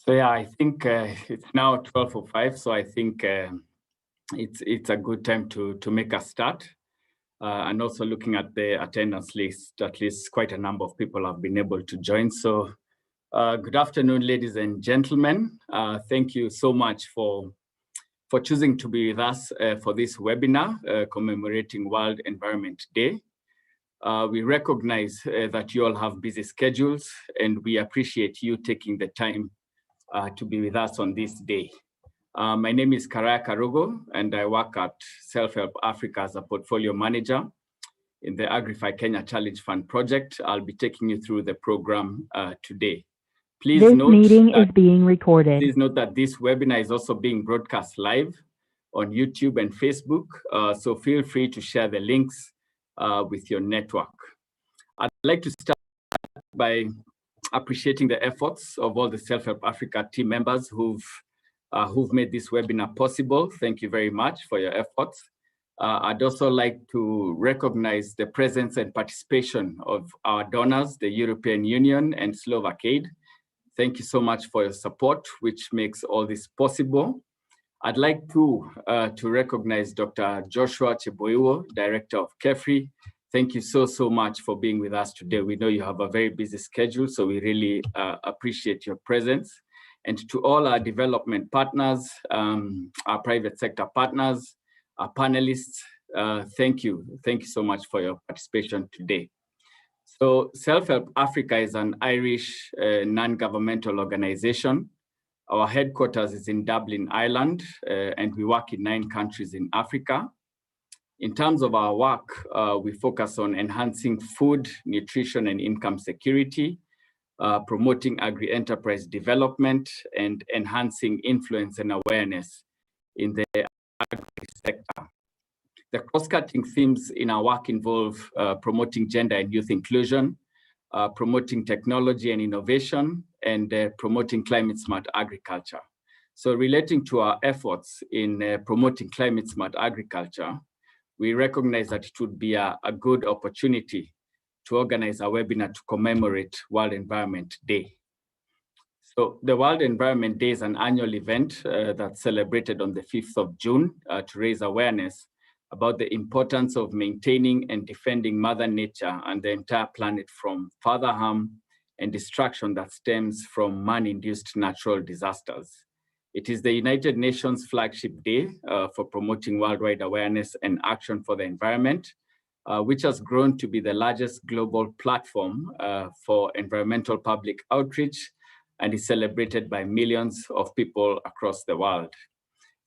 So yeah, I think it's now 12:05, so I think it's a good time to make a start. And also looking at the attendance list, at least quite a number of people have been able to join. So good afternoon, ladies and gentlemen. Thank you so much for choosing to be with us for this webinar commemorating World Environment Day. We recognize that you all have busy schedules, and we appreciate you taking the time to be with us on this day. My name is Karaya Karugo, and I work at SelfHelp Africa as a portfolio manager in the AgriFI Kenya Challenge Fund project. I'll be taking you through the program today. Please note that this webinar is also being broadcast live on YouTube and Facebook, so feel free to share the links with your network. I'd like to start by appreciating the efforts of all the SelfHelp Africa team members who've made this webinar possible. Thank you very much for your efforts. I'd also like to recognize the presence and participation of our donors, the European Union and Slovak Aid. Thank you so much for your support, which makes all this possible. I'd like to recognize Dr. Joshua Cheboiwo, Director of KEFRI. Thank you so much for being with us today. We know you have a very busy schedule, so we really appreciate your presence. And to all our development partners, our private sector partners, our panelists, thank you. Thank you so much for your participation today. So SelfHelp Africa is an Irish non-governmental organization. Our headquarters is in Dublin, Ireland, and we work in 9 countries in Africa. In terms of our work, we focus on enhancing food, nutrition, and income security, promoting agri-enterprise development, and enhancing influence and awareness in the agri-sector. The cross-cutting themes in our work involve promoting gender and youth inclusion, promoting technology and innovation, and promoting climate-smart agriculture. So relating to our efforts in promoting climate-smart agriculture, we recognize that it would be a good opportunity to organize a webinar to commemorate World Environment Day. So the World Environment Day is an annual event that's celebrated on the 5th of June to raise awareness about the importance of maintaining and defending Mother Nature and the entire planet from further harm and destruction that stems from man-induced natural disasters. It is the United Nations flagship day for promoting worldwide awareness and action for the environment, which has grown to be the largest global platform for environmental public outreach and is celebrated by millions of people across the world.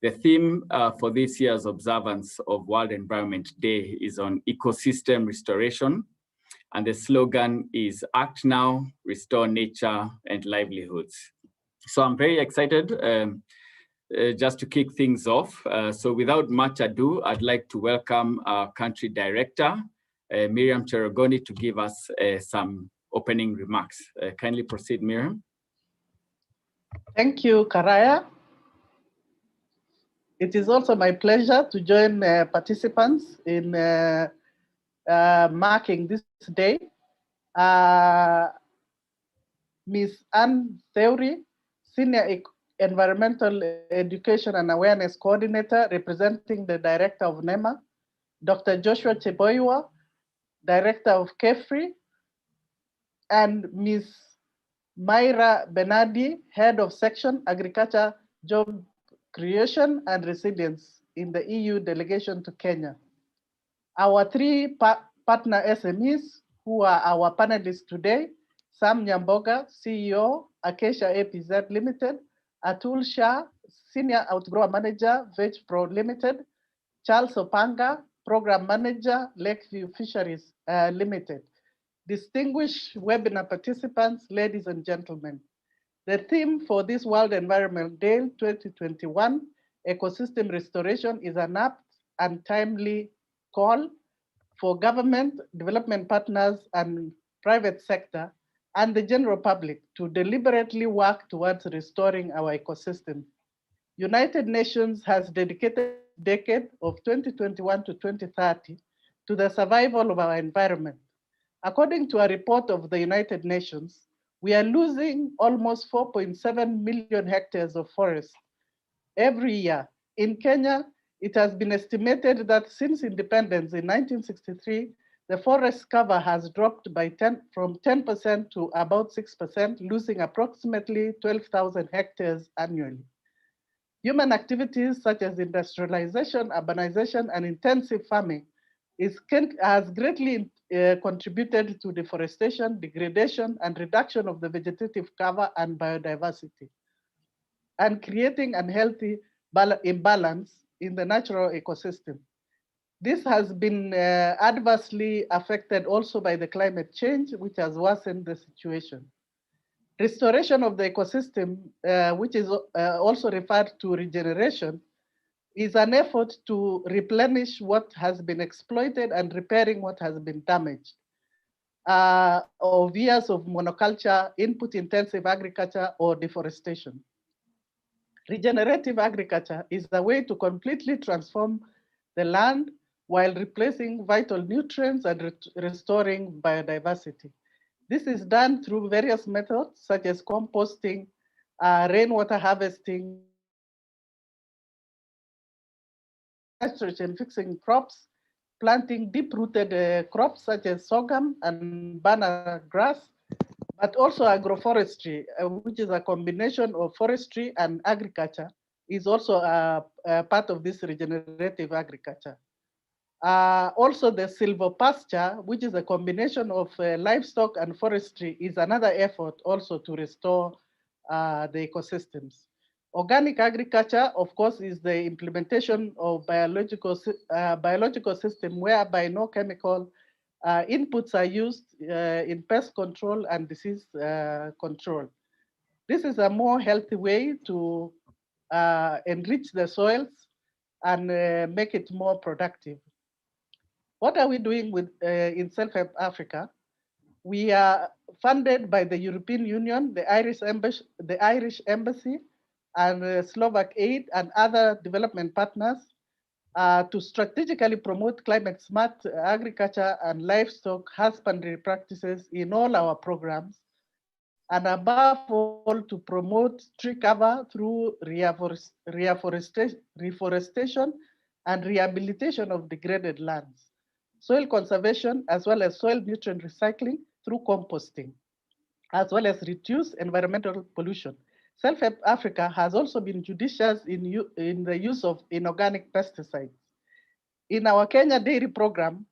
The theme for this year's observance of World Environment Day is on ecosystem restoration, and the slogan is Act Now, Restore Nature and Livelihoods. So I'm very excited just to kick things off. So without much ado, I'd like to welcome our country director, Miriam Cherogoni, to give us some opening remarks. Kindly proceed, Miriam. Thank you, Karaya. It is also my pleasure to join participants in marking this day. Ms. Anne Theory, Senior Environmental Education and Awareness Coordinator, representing the Director of NEMA, Dr. Joshua Cheboiwo, Director of KEFRI, and Ms. Myra Benadi, Head of Section Agriculture, Job Creation and Resilience in the EU delegation to Kenya. Our 3 partner SMEs who are our panelists today: Sam Nyamboga, CEO, Acacia APZ Limited; Atul Shah, Senior Outgrower Manager, VegPro Limited; Charles Opanga, Program Manager, Lakeview Fisheries Limited. Distinguished webinar participants, ladies and gentlemen, the theme for this World Environment Day 2021, Ecosystem Restoration, is an apt and timely call for government, development partners, and private sector, and the general public to deliberately work towards restoring our ecosystem. United Nations has dedicated a decade of 2021 to 2030 to the survival of our environment. According to a report of the United Nations, We are losing almost 4.7 million hectares of forest every year. In Kenya, it has been estimated that since independence in 1963, the forest cover has dropped by from 10% to about 6%, losing approximately 12,000 hectares annually. Human activities such as industrialization, urbanization, and intensive farming has greatly contributed to deforestation, degradation, and reduction of the vegetative cover and biodiversity, and creating unhealthy imbalance in the natural ecosystem. This has been adversely affected also by the climate change, which has worsened the situation. Restoration of the ecosystem, which is also referred to regeneration, is an effort to replenish what has been exploited and repairing what has been damaged. Of years of monoculture, input-intensive agriculture, or deforestation. Regenerative agriculture is a way to completely transform the land while replacing vital nutrients and restoring biodiversity. This is done through various methods such as composting, rainwater harvesting, nitrogen fixing crops, planting deep-rooted crops such as sorghum and banana grass, but also agroforestry, which is a combination of forestry and agriculture, is also a part of this regenerative agriculture. Also, the silvopasture, which is a combination of livestock and forestry, is another effort also to restore the ecosystems. Organic agriculture, of course, is the implementation of biological system whereby no chemical inputs are used in pest control and disease control. This is a more healthy way to enrich the soils and make it more productive. What are we doing with in SelfHelp Africa? We are funded by the European Union, the Irish Embassy, and Slovak Aid and other development partners to strategically promote climate smart agriculture and livestock husbandry practices in all our programs, and above all to promote tree cover through reforestation and rehabilitation of degraded lands, soil conservation, as well as soil nutrient recycling through composting, as well as reduce environmental pollution. SelfHelp Africa has also been judicious in the use of inorganic pesticides. In our Kenya dairy program,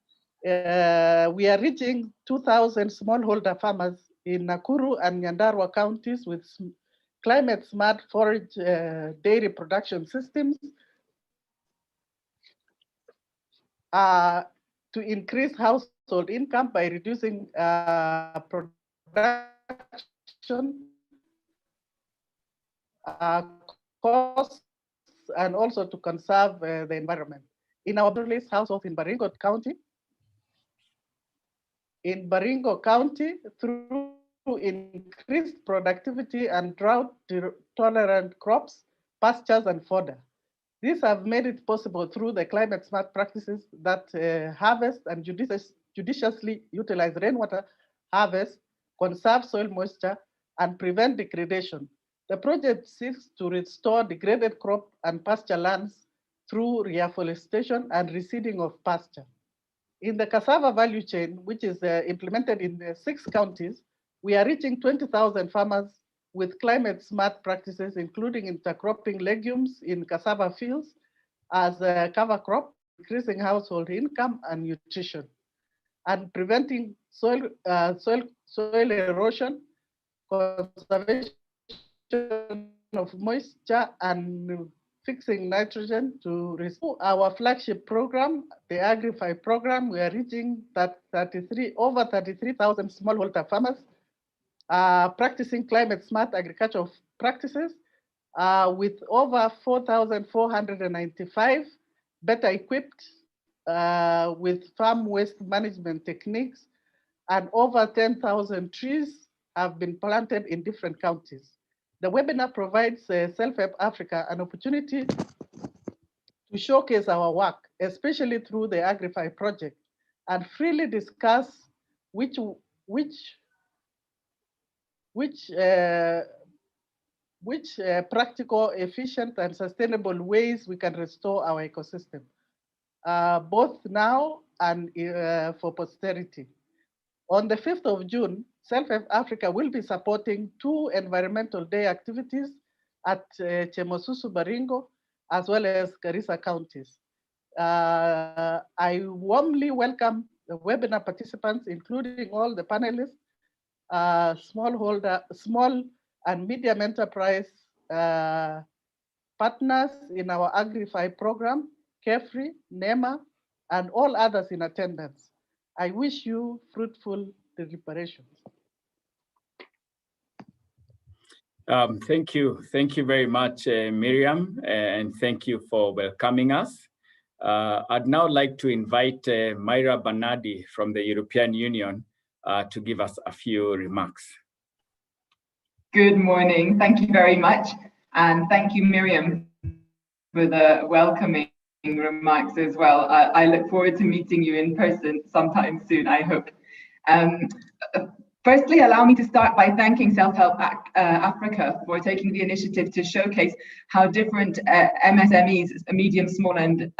we are reaching 2,000 smallholder farmers in Nakuru and Nyandarua counties with climate smart forage dairy production systems to increase household income by reducing production costs and also to conserve the environment. In our release household in Baringo County, through increased productivity and drought-tolerant crops, pastures, and fodder. These have made it possible through the climate smart practices that harvest and judiciously utilize rainwater, harvest, conserve soil moisture, and prevent degradation. The project seeks to restore degraded crop and pasture lands through reforestation and reseeding of pasture. In the cassava value chain, which is implemented in 6 counties, we are reaching 20,000 farmers with climate smart practices, including intercropping legumes in cassava fields as a cover crop, increasing household income and nutrition, and preventing soil erosion, conservation of moisture, and fixing nitrogen to restore our flagship program, the AgriFI program. We are reaching over 33,000 smallholder farmers practicing climate smart agricultural practices with over 4,495 better equipped with farm waste management techniques, and over 10,000 trees have been planted in different counties. The webinar provides SelfHelp Africa an opportunity to showcase our work, especially through the AgriFI project, and freely discuss which which practical, efficient, and sustainable ways we can restore our ecosystem, both now and for posterity. On the 5th of June, SelfHelp Africa will be supporting 2 Environmental Day activities at Chemosusu, Baringo, as well as Garissa counties. I warmly welcome the webinar participants, including all the panelists, small and medium enterprise partners in our AgriFI program, Carefree, NEMA, and all others in attendance. I wish you fruitful deliberations. Thank you very much, Miriam, and thank you for welcoming us. I'd now like to invite Myra Bernardi from the European Union to give us a few remarks. Good morning. Thank you very much. And thank you, Miriam, for the welcoming remarks as well. I look forward to meeting you in person sometime soon, I hope. Firstly, allow me to start by thanking SelfHelp Africa for taking the initiative to showcase how different MSMEs, medium, small, and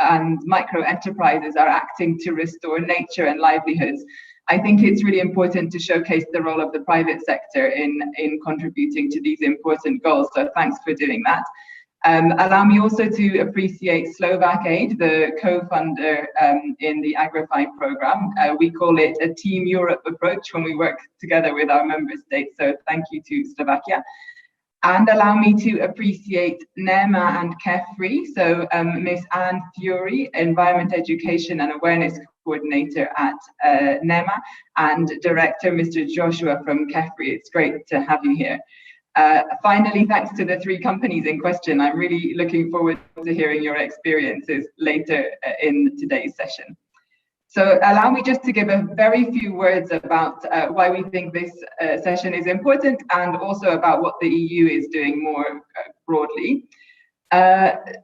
micro enterprises are acting to restore nature and livelihoods. I think it's really important to showcase the role of the private sector in contributing to these important goals. So thanks for doing that. Allow me also to appreciate Slovak Aid, the co-funder in the AgriFI program. We call it a Team Europe approach when we work together with our member states. So thank you to Slovakia. And allow me to appreciate NEMA and Carefree. So Ms. Anne Fury, Environment Education and Awareness Coordinator at NEMA, and Director Mr. Joshua from Carefree. It's great to have you here. Finally, thanks to the 3 companies in question. I'm really looking forward to hearing your experiences later in today's session. So allow me just to give a very few words about why we think this session is important, and also about what the EU is doing more broadly.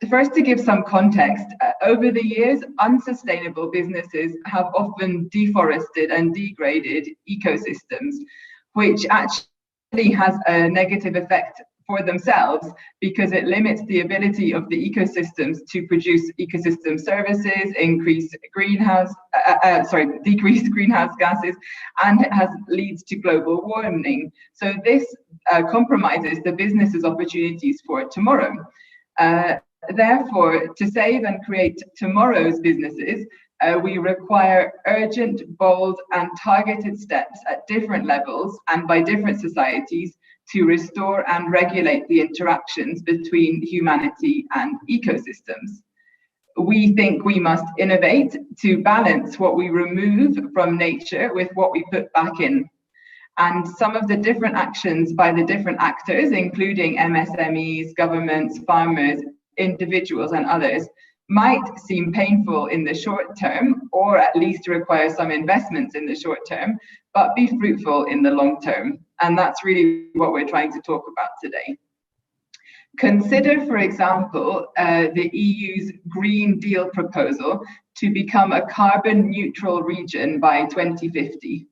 First, to give some context, over the years, unsustainable businesses have often deforested and degraded ecosystems, which actually has a negative effect for themselves because it limits the ability of the ecosystems to produce ecosystem services, decrease greenhouse gases, and it leads to global warming. So this compromises the business's opportunities for tomorrow. Therefore, to save and create tomorrow's businesses, we require urgent, bold, and targeted steps at different levels and by different societies to restore and regulate the interactions between humanity and ecosystems. We think we must innovate to balance what we remove from nature with what we put back in. And some of the different actions by the different actors, including MSMEs, governments, farmers, individuals, and others, might seem painful in the short term, or at least require some investments in the short term, but be fruitful in the long term. And that's really what we're trying to talk about today. Consider, for example, the EU's Green Deal proposal to become a carbon neutral region by 2050.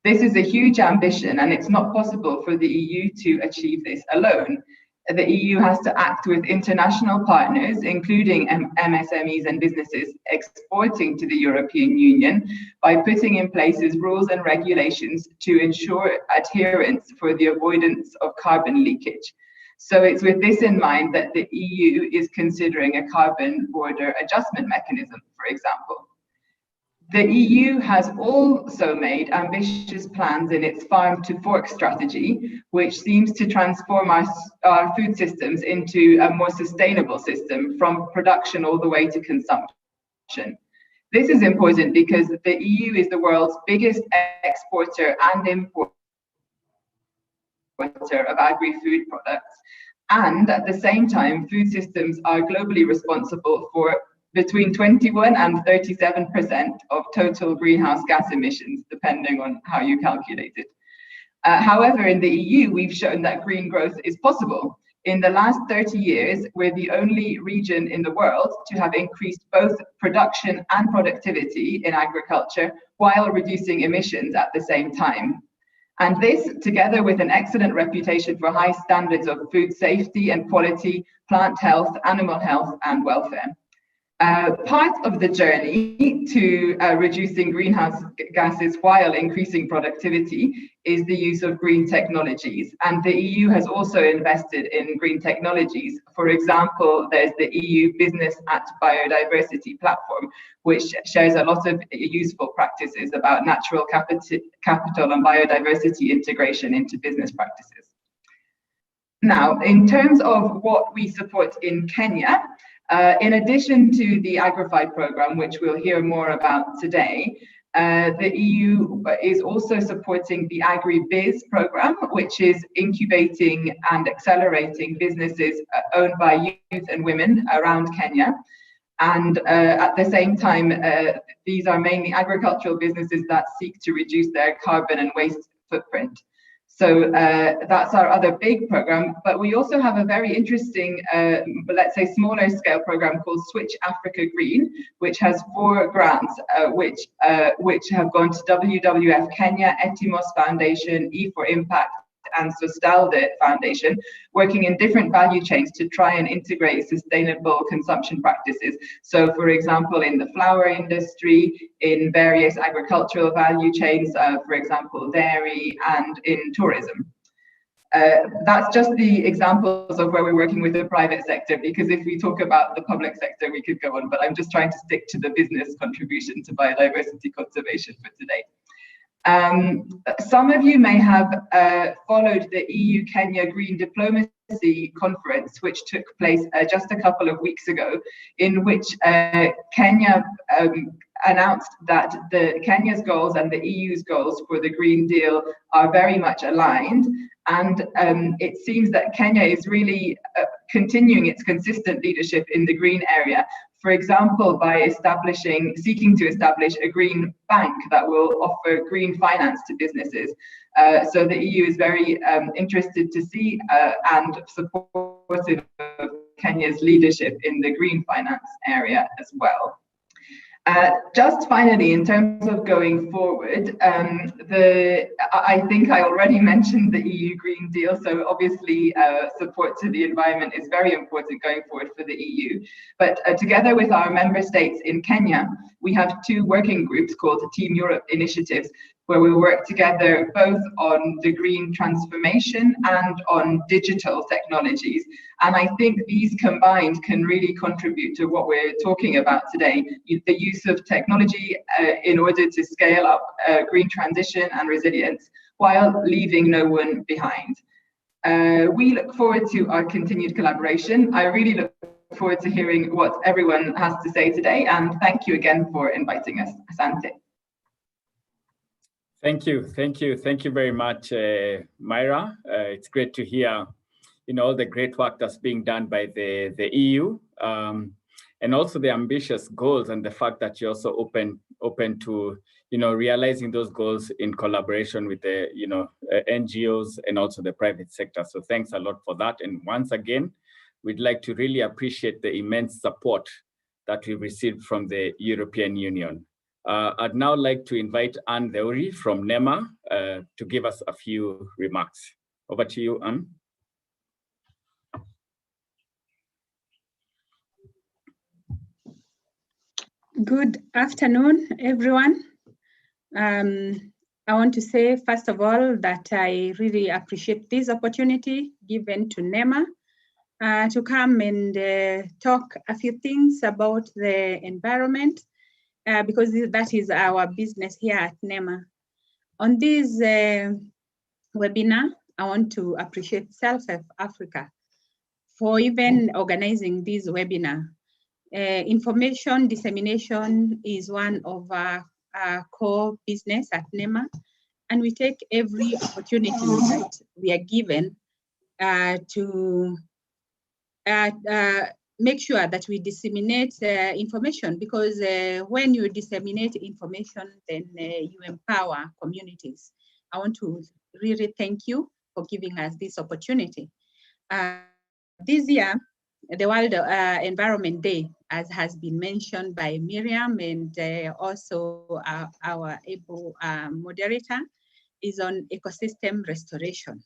This is a huge ambition, and it's not possible for the EU to achieve this alone. The EU has to act with international partners, including MSMEs and businesses exporting to the European Union, by putting in place rules and regulations to ensure adherence for the avoidance of carbon leakage. So it's with this in mind that the EU is considering a carbon border adjustment mechanism, for example. The EU has also made ambitious plans in its farm to fork strategy, which seems to transform our food systems into a more sustainable system from production all the way to consumption. This is important because the EU is the world's biggest exporter and importer of agri-food products. And at the same time, food systems are globally responsible for between 21 and 37% of total greenhouse gas emissions, depending on how you calculate it. However, in the EU, we've shown that green growth is possible. In the last 30 years, we're the only region in the world to have increased both production and productivity in agriculture while reducing emissions at the same time. And this, together with an excellent reputation for high standards of food safety and quality, plant health, animal health, and welfare. Part of the journey to reducing greenhouse gases while increasing productivity is the use of green technologies. And the EU has also invested in green technologies. For example, there's the EU Business at Biodiversity platform, which shares a lot of useful practices about natural capital and biodiversity integration into business practices. Now, in terms of what we support in Kenya, in addition to the AgriFI program, which we'll hear more about today, the EU is also supporting the AgriBiz program, which is incubating and accelerating businesses owned by youth and women around Kenya. And at the same time, these are mainly agricultural businesses that seek to reduce their carbon and waste footprint. So that's our other big program, but we also have a very interesting, let's say smaller scale program called Switch Africa Green, which has 4 grants, which have gone to WWF Kenya, Etimos Foundation, E for Impact, and Sostalde Foundation, working in different value chains to try and integrate sustainable consumption practices. So for example, in the flower industry, in various agricultural value chains, for example, dairy, and in tourism. That's just the examples of where we're working with the private sector, because if we talk about the public sector, we could go on, but I'm just trying to stick to the business contribution to biodiversity conservation for today. Some of you may have followed the EU-Kenya Green Diplomacy Conference, which took place just a couple of weeks ago, in which Kenya announced that Kenya's goals and the EU's goals for the Green Deal are very much aligned. And it seems that Kenya is really continuing its consistent leadership in the green area. For example, by seeking to establish a green bank that will offer green finance to businesses. So the EU is very interested to see and supportive of Kenya's leadership in the green finance area as well. Just finally, in terms of going forward, I think I already mentioned the EU Green Deal, so obviously support to the environment is very important going forward for the EU. But together with our member states in Kenya, we have 2 working groups called the Team Europe initiatives, where we work together both on the green transformation and on digital technologies. And I think these combined can really contribute to what we're talking about today, the use of technology in order to scale up green transition and resilience while leaving no one behind. We look forward to our continued collaboration. I really look forward to hearing what everyone has to say today, and thank you again for inviting us. Asante. Thank you very much, Myra. It's great to hear, all the great work that's being done by the EU, and also the ambitious goals, and the fact that you're also open to, realizing those goals in collaboration with the, NGOs and also the private sector. So thanks a lot for that. And once again, we'd like to really appreciate the immense support that we've received from the European Union. I'd now like to invite Anne Theory from NEMA to give us a few remarks. Over to you, Anne. Good afternoon, everyone. I want to say, first of all, that I really appreciate this opportunity given to NEMA to come and talk a few things about the environment, because that is our business here at NEMA. On this webinar, I want to appreciate SelfHelp Africa for even organizing this webinar. Information dissemination is one of our core business at NEMA, and we take every opportunity that we are given to make sure that we disseminate information, because when you disseminate information, then you empower communities. I want to really thank you for giving us this opportunity. This year, the World Environment Day, as has been mentioned by Miriam and also our able moderator, is on ecosystem restoration.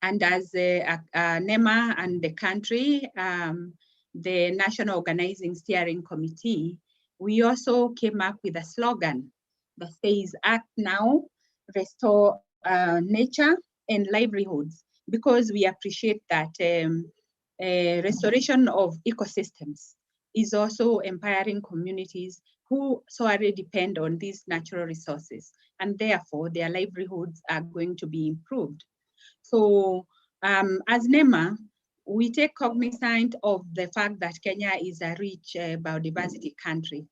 And as NEMA and the country, the National Organizing Steering Committee, we also came up with a slogan that says, act now, restore nature and livelihoods, because we appreciate that restoration of ecosystems is also empowering communities who solely depend on these natural resources, and therefore their livelihoods are going to be improved. So as NEMA, we take cognizance of the fact that Kenya is a rich biodiversity country.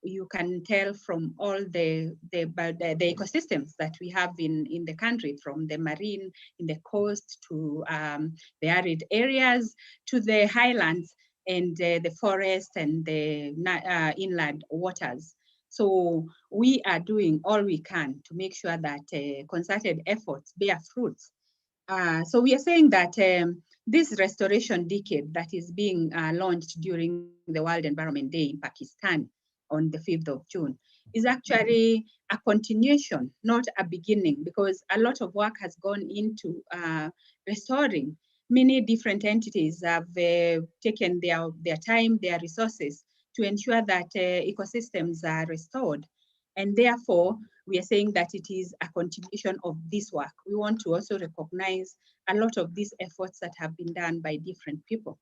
You can tell from all the ecosystems that we have in the country, from the marine, in the coast, to the arid areas, to the highlands, and the forest and the inland waters. So we are doing all we can to make sure that concerted efforts bear fruits. So we are saying that this restoration decade that is being launched during the World Environment Day in Pakistan on the 5th of June is actually a continuation, not a beginning, because a lot of work has gone into restoring. Many different entities have taken their time, their resources to ensure that ecosystems are restored. And therefore, we are saying that it is a continuation of this work. We want to also recognize a lot of these efforts that have been done by different people.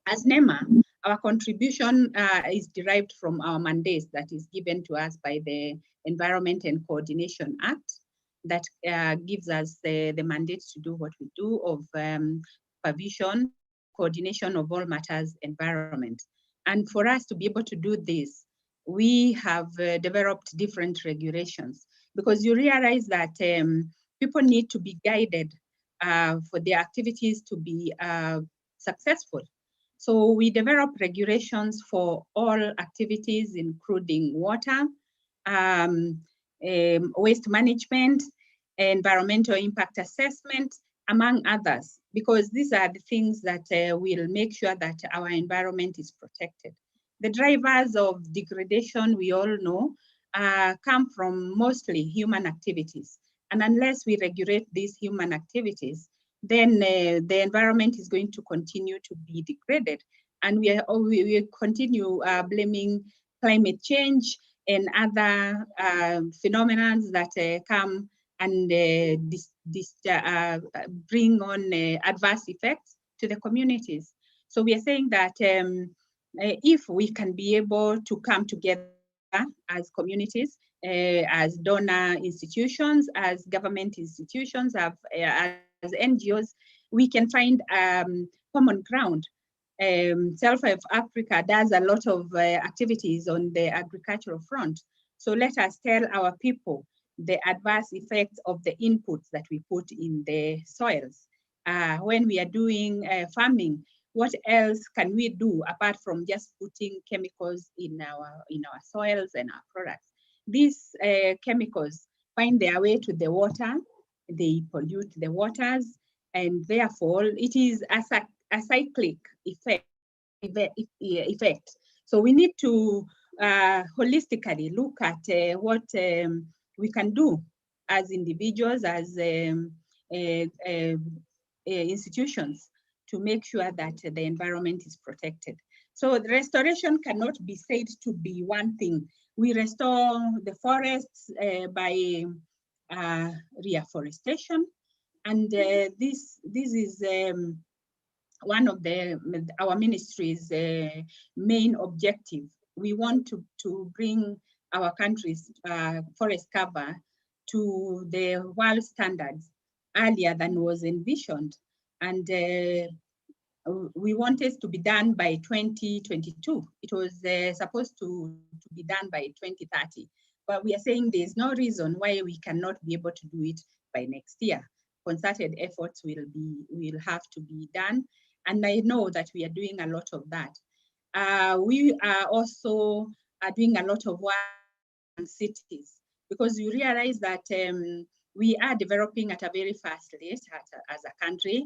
As NEMA, our contribution is derived from our mandate that is given to us by the Environment and Coordination Act that gives us the mandate to do what we do of supervision, coordination of all matters environment. And for us to be able to do this, we have developed different regulations, because you realize that people need to be guided for their activities to be successful. So we develop regulations for all activities, including water, waste management, environmental impact assessment, among others, because these are the things that will make sure that our environment is protected. The drivers of degradation, we all know, come from mostly human activities. And unless we regulate these human activities, then the environment is going to continue to be degraded. And we will continue blaming climate change and other phenomena that come and bring on adverse effects to the communities. So we are saying that if we can be able to come together as communities, as donor institutions, as government institutions, as NGOs, we can find common ground. SelfHelp Africa does a lot of activities on the agricultural front. So let us tell our people the adverse effects of the inputs that we put in the soils. When we are doing farming, what else can we do apart from just putting chemicals in our soils and our products? These chemicals find their way to the water, they pollute the waters, and therefore it is a cyclic effect. So we need to holistically look at what we can do as individuals, as institutions, to make sure that the environment is protected. So the restoration cannot be said to be one thing. We restore the forests by reforestation, and this is one of our ministry's main objective. We want to bring our country's forest cover to the world standards earlier than was envisioned. And we want it to be done by 2022. It was supposed to be done by 2030. But we are saying there's no reason why we cannot be able to do it by next year. Concerted efforts will have to be done. And I know that we are doing a lot of that. We are also doing a lot of work in cities, because you realize that we are developing at a very fast rate as a country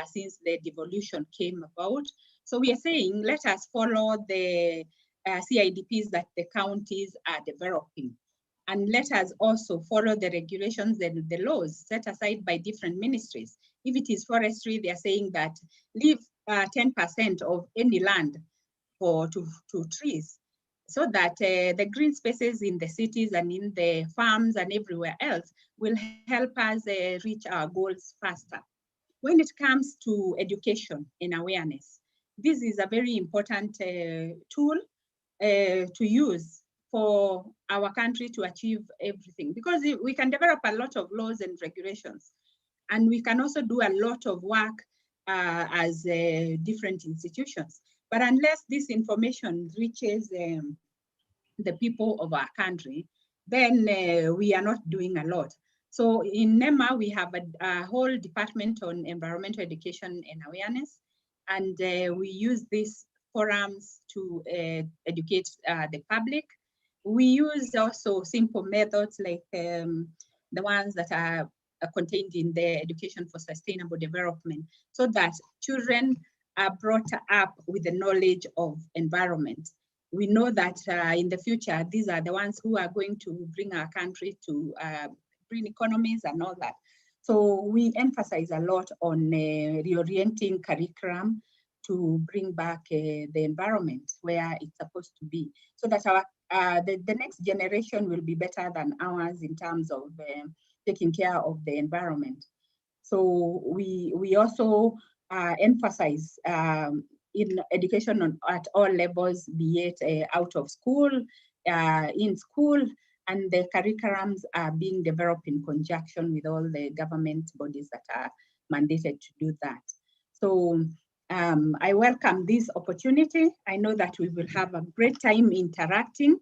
since the devolution came about. So we are saying, let us follow the CIDPs that the counties are developing. And let us also follow the regulations and the laws set aside by different ministries. If it is forestry, they are saying that leave 10% of any land to trees, so that the green spaces in the cities and in the farms and everywhere else will help us reach our goals faster. When it comes to education and awareness, this is a very important tool to use for our country to achieve everything, because we can develop a lot of laws and regulations, and we can also do a lot of work as different institutions. But unless this information reaches the people of our country, then we are not doing a lot. So in NEMA, we have a whole department on environmental education and awareness, and we use these forums to educate the public. We use also simple methods like the ones that are contained in the Education for Sustainable Development, so that children are brought up with the knowledge of environment. We know that in the future, these are the ones who are going to bring our country to green economies and all that. So we emphasize a lot on reorienting curriculum to bring back the environment where it's supposed to be, so that our the next generation will be better than ours in terms of taking care of the environment. So we also emphasize in education at all levels, be it out of school, in school, and the curriculums are being developed in conjunction with all the government bodies that are mandated to do that. So I welcome this opportunity. I know that we will have a great time interacting,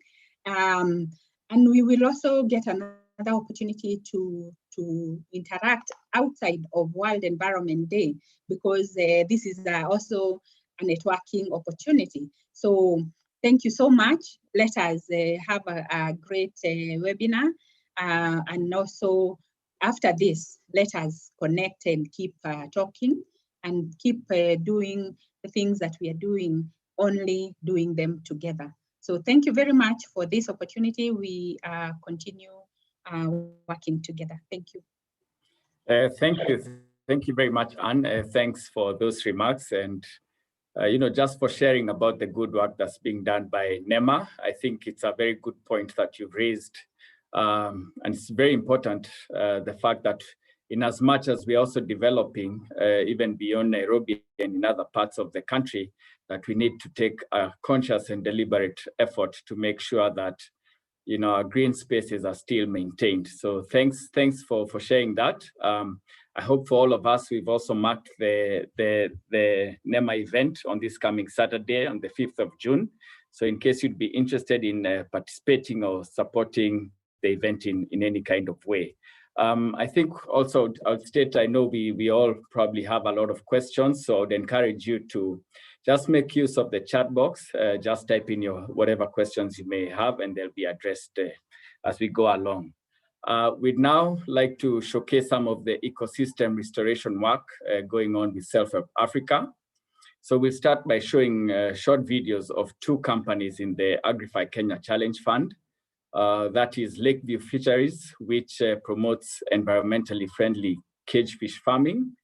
and we will also get another opportunity to interact outside of World Environment Day, because this is also a networking opportunity. So thank you so much. Let us have a great webinar, and also after this, let us connect and keep talking and keep doing the things that we are doing, only doing them together. So thank you very much for this opportunity. We continue working together. Thank you. Thank you very much, Anne. Thanks for those remarks, and just for sharing about the good work that's being done by NEMA. I think it's a very good point that you've raised, and it's very important, the fact that in as much as we're also developing, even beyond Nairobi and in other parts of the country, that we need to take a conscious and deliberate effort to make sure that our green spaces are still maintained. So thanks for sharing that. I hope for all of us, we've also marked the NEMA event on this coming Saturday on the 5th of June. So in case you'd be interested in participating or supporting the event in any kind of way. I think also I'll state, I know we all probably have a lot of questions, so I'd encourage you to just make use of the chat box, just type in your whatever questions you may have, and they'll be addressed as we go along. We'd now like to showcase some of the ecosystem restoration work going on with SelfHelp Africa. So we'll start by showing short videos of two companies in the AgriFI Kenya Challenge Fund. That is Lakeview Fisheries, which promotes environmentally friendly cage fish farming,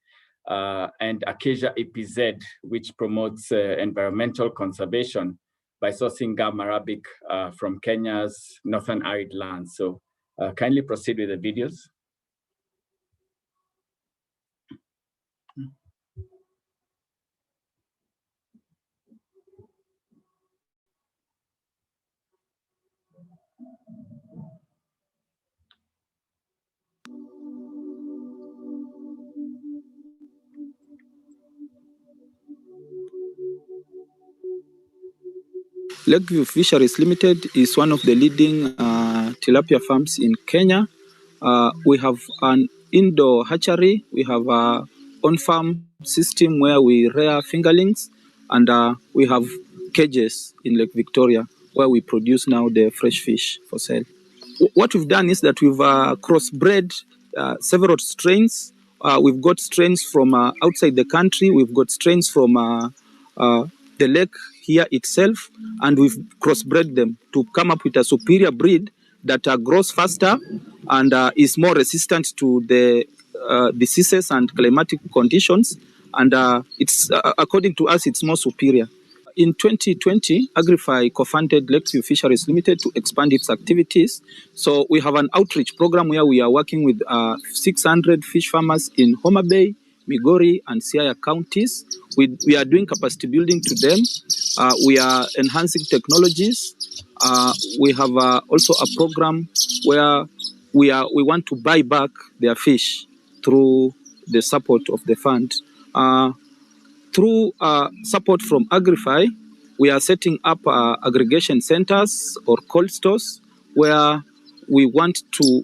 and Acacia APZ, which promotes environmental conservation by sourcing gum arabic from Kenya's northern arid lands. So kindly proceed with the videos. Lakeview Fisheries Limited is one of the leading tilapia farms in Kenya. We have an indoor hatchery. We have a on-farm system where we rear fingerlings, and we have cages in Lake Victoria where we produce now the fresh fish for sale. What we've done is that we've crossbred several strains. We've got strains from outside the country. We've got strains from the lake here itself, and we've crossbred them to come up with a superior breed that grows faster and is more resistant to the diseases and climatic conditions. And it's according to us, it's more superior. In 2020, AgriFi co-funded Lakeview Fisheries Limited to expand its activities. So we have an outreach program where we are working with 600 fish farmers in Homa Bay, Migori, and Siaya counties. We are doing capacity building to them. We are enhancing technologies. We have also a program where we want to buy back their fish through the support of the fund. Through support from AgriFi, we are setting up aggregation centers or cold stores where we want to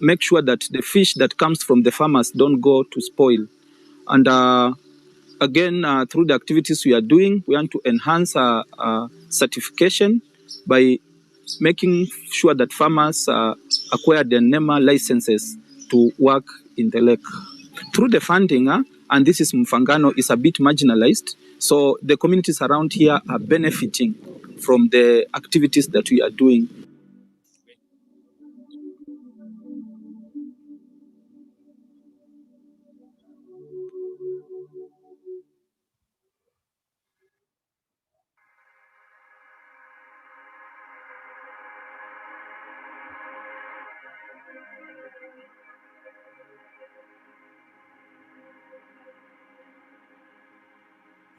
make sure that the fish that comes from the farmers don't go to spoil. And again, through the activities we are doing, we want to enhance certification by making sure that farmers acquire their NEMA licenses to work in the lake. Through the funding, and this is Mfangano, is a bit marginalized. So the communities around here are benefiting from the activities that we are doing.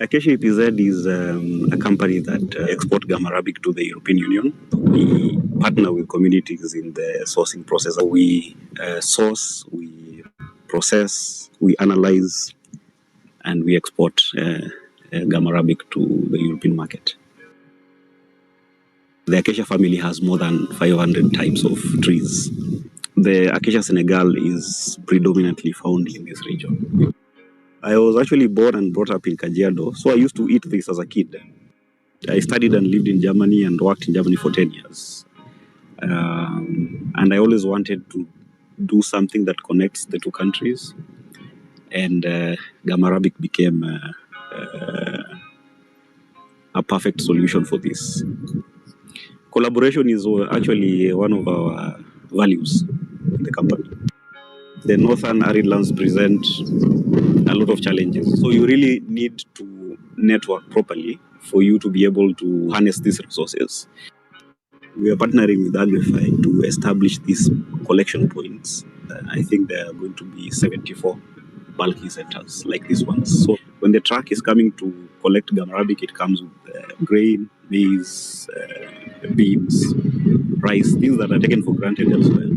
Acacia EPZ is a company that exports gum arabic to the European Union. We partner with communities in the sourcing process. We source, we process, we analyze, and we export gum arabic to the European market. The acacia family has more than 500 types of trees. The Acacia Senegal is predominantly found in this region. I was actually born and brought up in Kajiado, so I used to eat this as a kid. I studied and lived in Germany and worked in Germany for 10 years. And I always wanted to do something that connects the two countries. And gum arabic became a perfect solution for this. Collaboration is actually one of our values in the company. The northern arid lands present a lot of challenges. So you really need to network properly for you to be able to harness these resources. We are partnering with AgriFi to establish these collection points. I think there are going to be 74 bulky centers like this one. So when the truck is coming to collect gum arabic, it comes with grain, maize, beans, rice, things that are taken for granted elsewhere.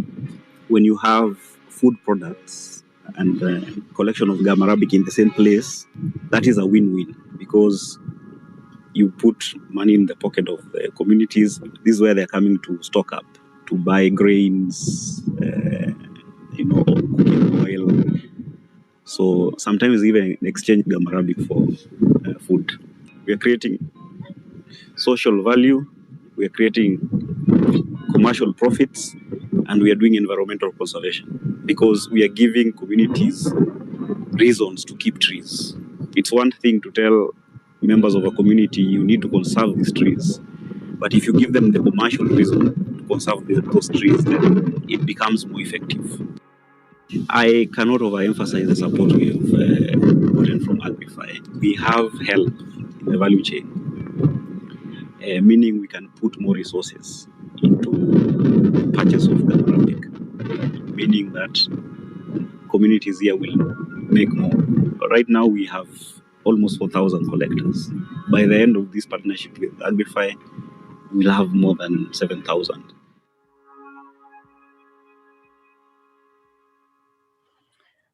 When you have food products and collection of gum arabic in the same place, that is a win-win because you put money in the pocket of the communities. This is where they're coming to stock up, to buy grains, cooking oil. So sometimes even exchange gum arabic for food. We are creating social value. We are creating commercial profits, and we are doing environmental conservation because we are giving communities reasons to keep trees. It's one thing to tell members of a community you need to conserve these trees, but if you give them the commercial reason to conserve those trees, then it becomes more effective. I cannot overemphasize the support we have gotten from AgriFi. We have help in the value chain, meaning we can put more resources into purchase of gum arabic, meaning that communities here will make more. Right now we have almost 4,000 collectors. By the end of this partnership with AgriFi, we'll have more than 7,000.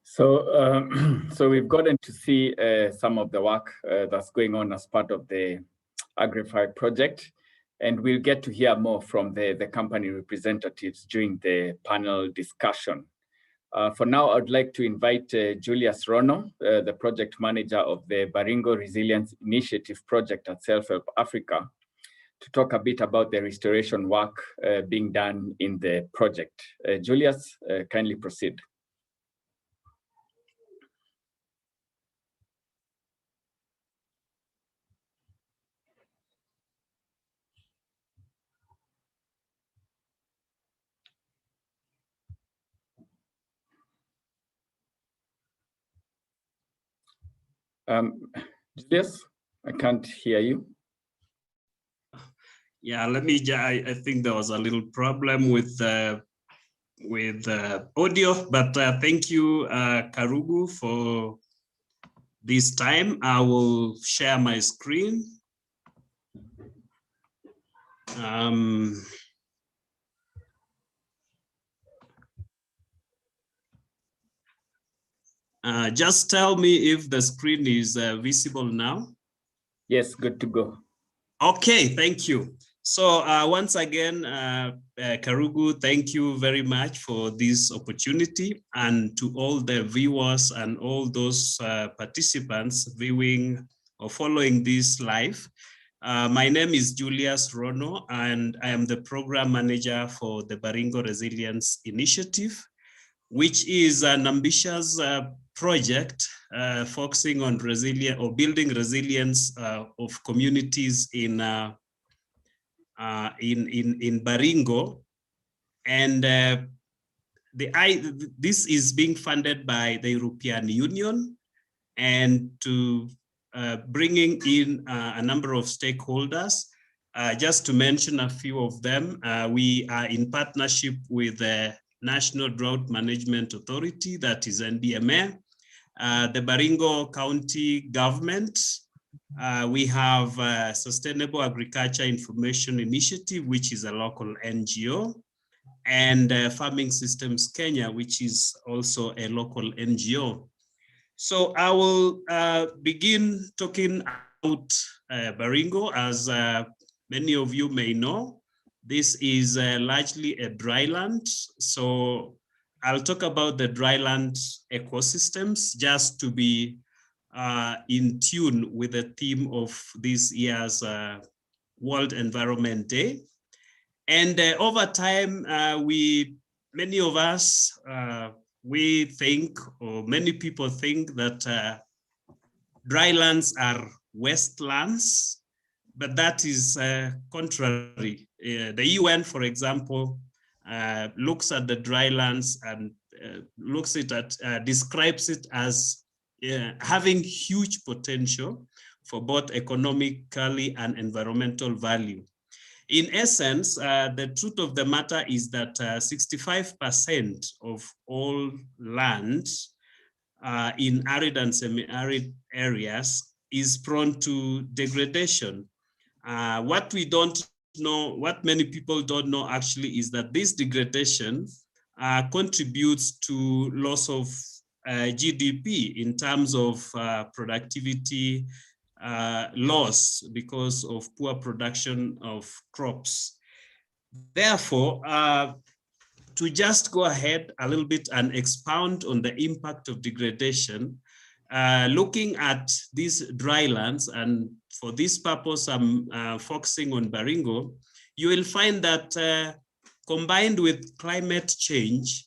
So, so we've gotten to see some of the work that's going on as part of the AgriFi project, and we'll get to hear more from the company representatives during the panel discussion. For now, I'd like to invite Julius Rono, the project manager of the Baringo Resilience Initiative project at SelfHelp Africa, to talk a bit about the restoration work being done in the project. Julius, kindly proceed. Julius, I can't hear you. Yeah, let me. I think there was a little problem with audio, but thank you, Karugu, for this time. I will share my screen. Just tell me if the screen is visible now. Yes, good to go. Okay, thank you. So once again, Karugu, thank you very much for this opportunity, and to all the viewers and all those participants viewing or following this live. My name is Julius Rono, and I am the program manager for the Baringo Resilience Initiative, which is an ambitious project focusing on resilience or building resilience of communities in Baringo. And this is being funded by the European Union, and to bringing in a number of stakeholders. Just to mention a few of them, we are in partnership with the National Drought Management Authority, that is NDMA, the Baringo County government. We have Sustainable Agriculture Information Initiative, which is a local NGO, and Farming Systems Kenya, which is also a local NGO. So I will begin talking about Baringo. As many of you may know, this is largely a dryland. So I'll talk about the dryland ecosystems just to be in tune with the theme of this year's World Environment Day. And over time, many of us, we think, or many people think, that drylands are wastelands, but that is contrary. The UN, for example, looks at the drylands and describes it as having huge potential for both economically and environmental value. In essence, the truth of the matter is that 65% of all land in arid and semi-arid areas is prone to degradation. What we don't know, what many people don't know actually, is that this degradation contributes to loss of GDP in terms of productivity loss because of poor production of crops. Therefore, to just go ahead a little bit and expound on the impact of degradation, looking at these drylands, and for this purpose, I'm focusing on Baringo, you will find that combined with climate change,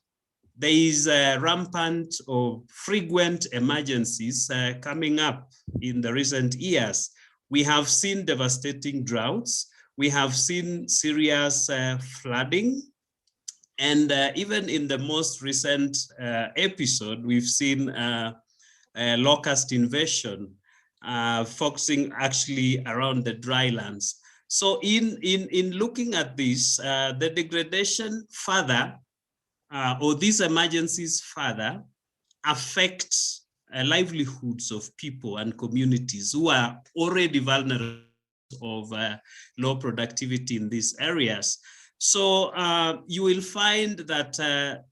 there is rampant or frequent emergencies coming up in the recent years. We have seen devastating droughts. We have seen serious flooding. And even in the most recent episode, we've seen locust invasion, focusing actually around the drylands. So in looking at this, the degradation further, or these emergencies further, affect livelihoods of people and communities who are already vulnerable of low productivity in these areas. So you will find that there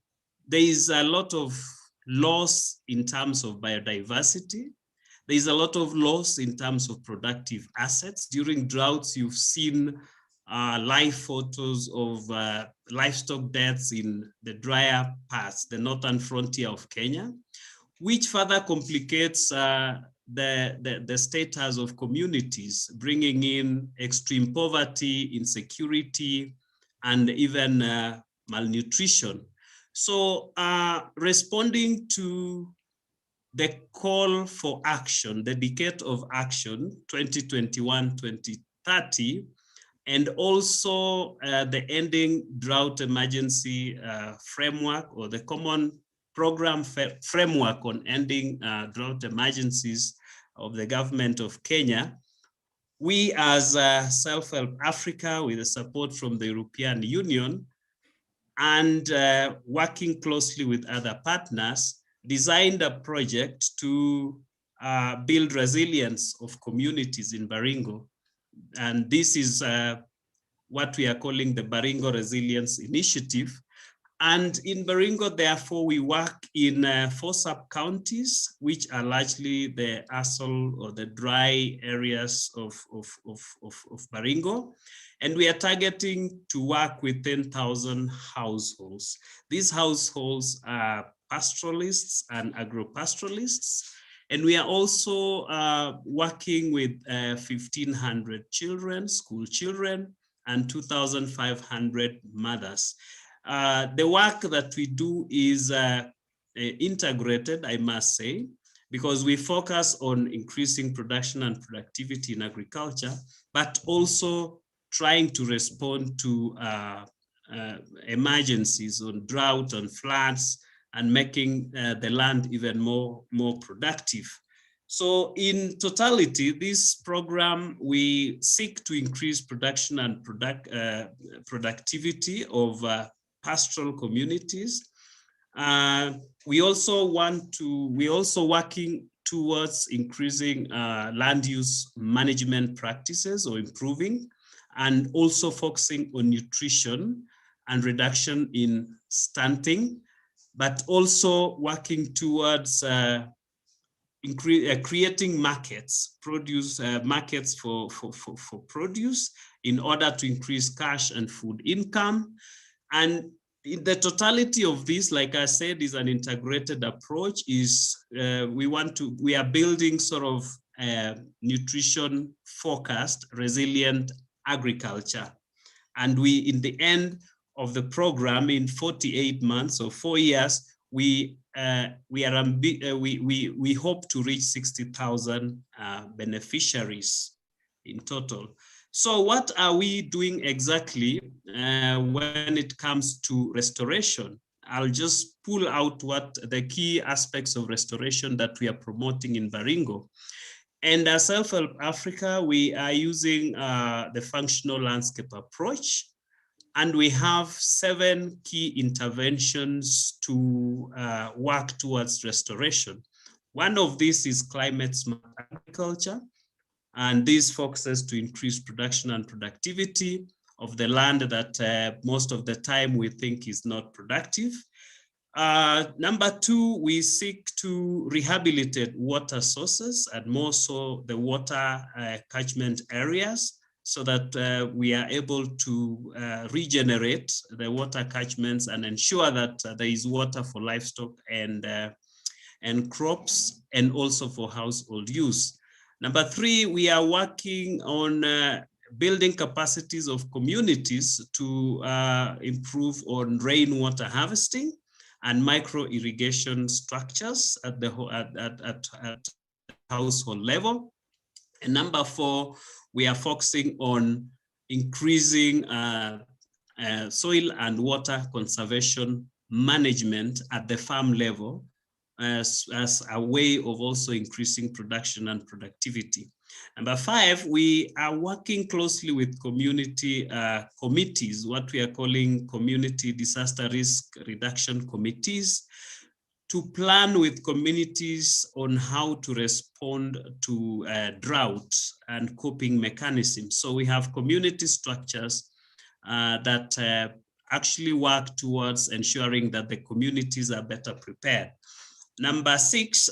is a lot of loss in terms of biodiversity. There is a lot of loss in terms of productive assets. During droughts, you've seen live photos of livestock deaths in the drier parts, the northern frontier of Kenya, which further complicates the status of communities, bringing in extreme poverty, insecurity, and even malnutrition. So responding to the call for action, the decade of action, 2021-2030, and also the ending drought emergency framework, or the common program framework on ending drought emergencies, of the government of Kenya, we as SelfHelp Africa, with the support from the European Union and working closely with other partners, designed a project to build resilience of communities in Baringo. And this is what we are calling the Baringo Resilience Initiative. And in Baringo, therefore, we work in 4 sub-counties, which are largely the ASOL or the dry areas of Baringo. And we are targeting to work with 10,000 households. These households are pastoralists and agro-pastoralists. And we are also working with 1,500 children, school children, and 2,500 mothers. The work that we do is integrated, I must say, because we focus on increasing production and productivity in agriculture, but also trying to respond to emergencies on drought, on floods, and making the land even more productive. So in totality, this program, we seek to increase production and productivity of pastoral communities. We also working towards increasing land use management practices or improving, and also focusing on nutrition and reduction in stunting, but also working towards creating markets, markets for produce in order to increase cash and food income. And in the totality of this, like I said, is an integrated approach. We are building sort of nutrition focused, resilient agriculture. And we, in the end of the program, in 48 months or 4 years, we hope to reach 60,000 beneficiaries in total. So what are we doing exactly when it comes to restoration? I'll just pull out what the key aspects of restoration that we are promoting in Baringo. And as SelfHelp Africa, we are using the functional landscape approach. And we have 7 key interventions to work towards restoration. One of these is climate smart agriculture. And this focuses to increase production and productivity of the land that most of the time we think is not productive. Number 2, we seek to rehabilitate water sources and more so the water catchment areas, so that we are able to regenerate the water catchments and ensure that there is water for livestock and crops, and also for household use. Number 3, we are working on building capacities of communities to improve on rainwater harvesting and micro irrigation structures at household level. And number 4, we are focusing on increasing soil and water conservation management at the farm level as a way of also increasing production and productivity. Number 5, we are working closely with community committees, what we are calling community disaster risk reduction committees, to plan with communities on how to respond to drought and coping mechanisms. So we have community structures that actually work towards ensuring that the communities are better prepared. Number 6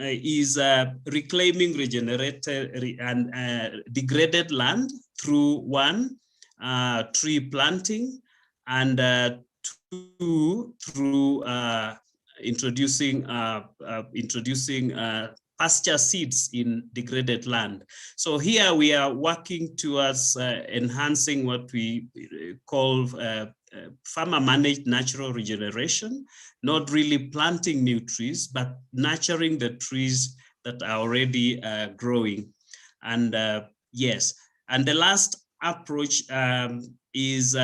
is reclaiming regenerated and degraded land through 1, tree planting, and 2, through introducing pasture seeds in degraded land. So here we are working towards enhancing what we call farmer managed natural regeneration, not really planting new trees, but nurturing the trees that are already growing. And yes, and the last approach is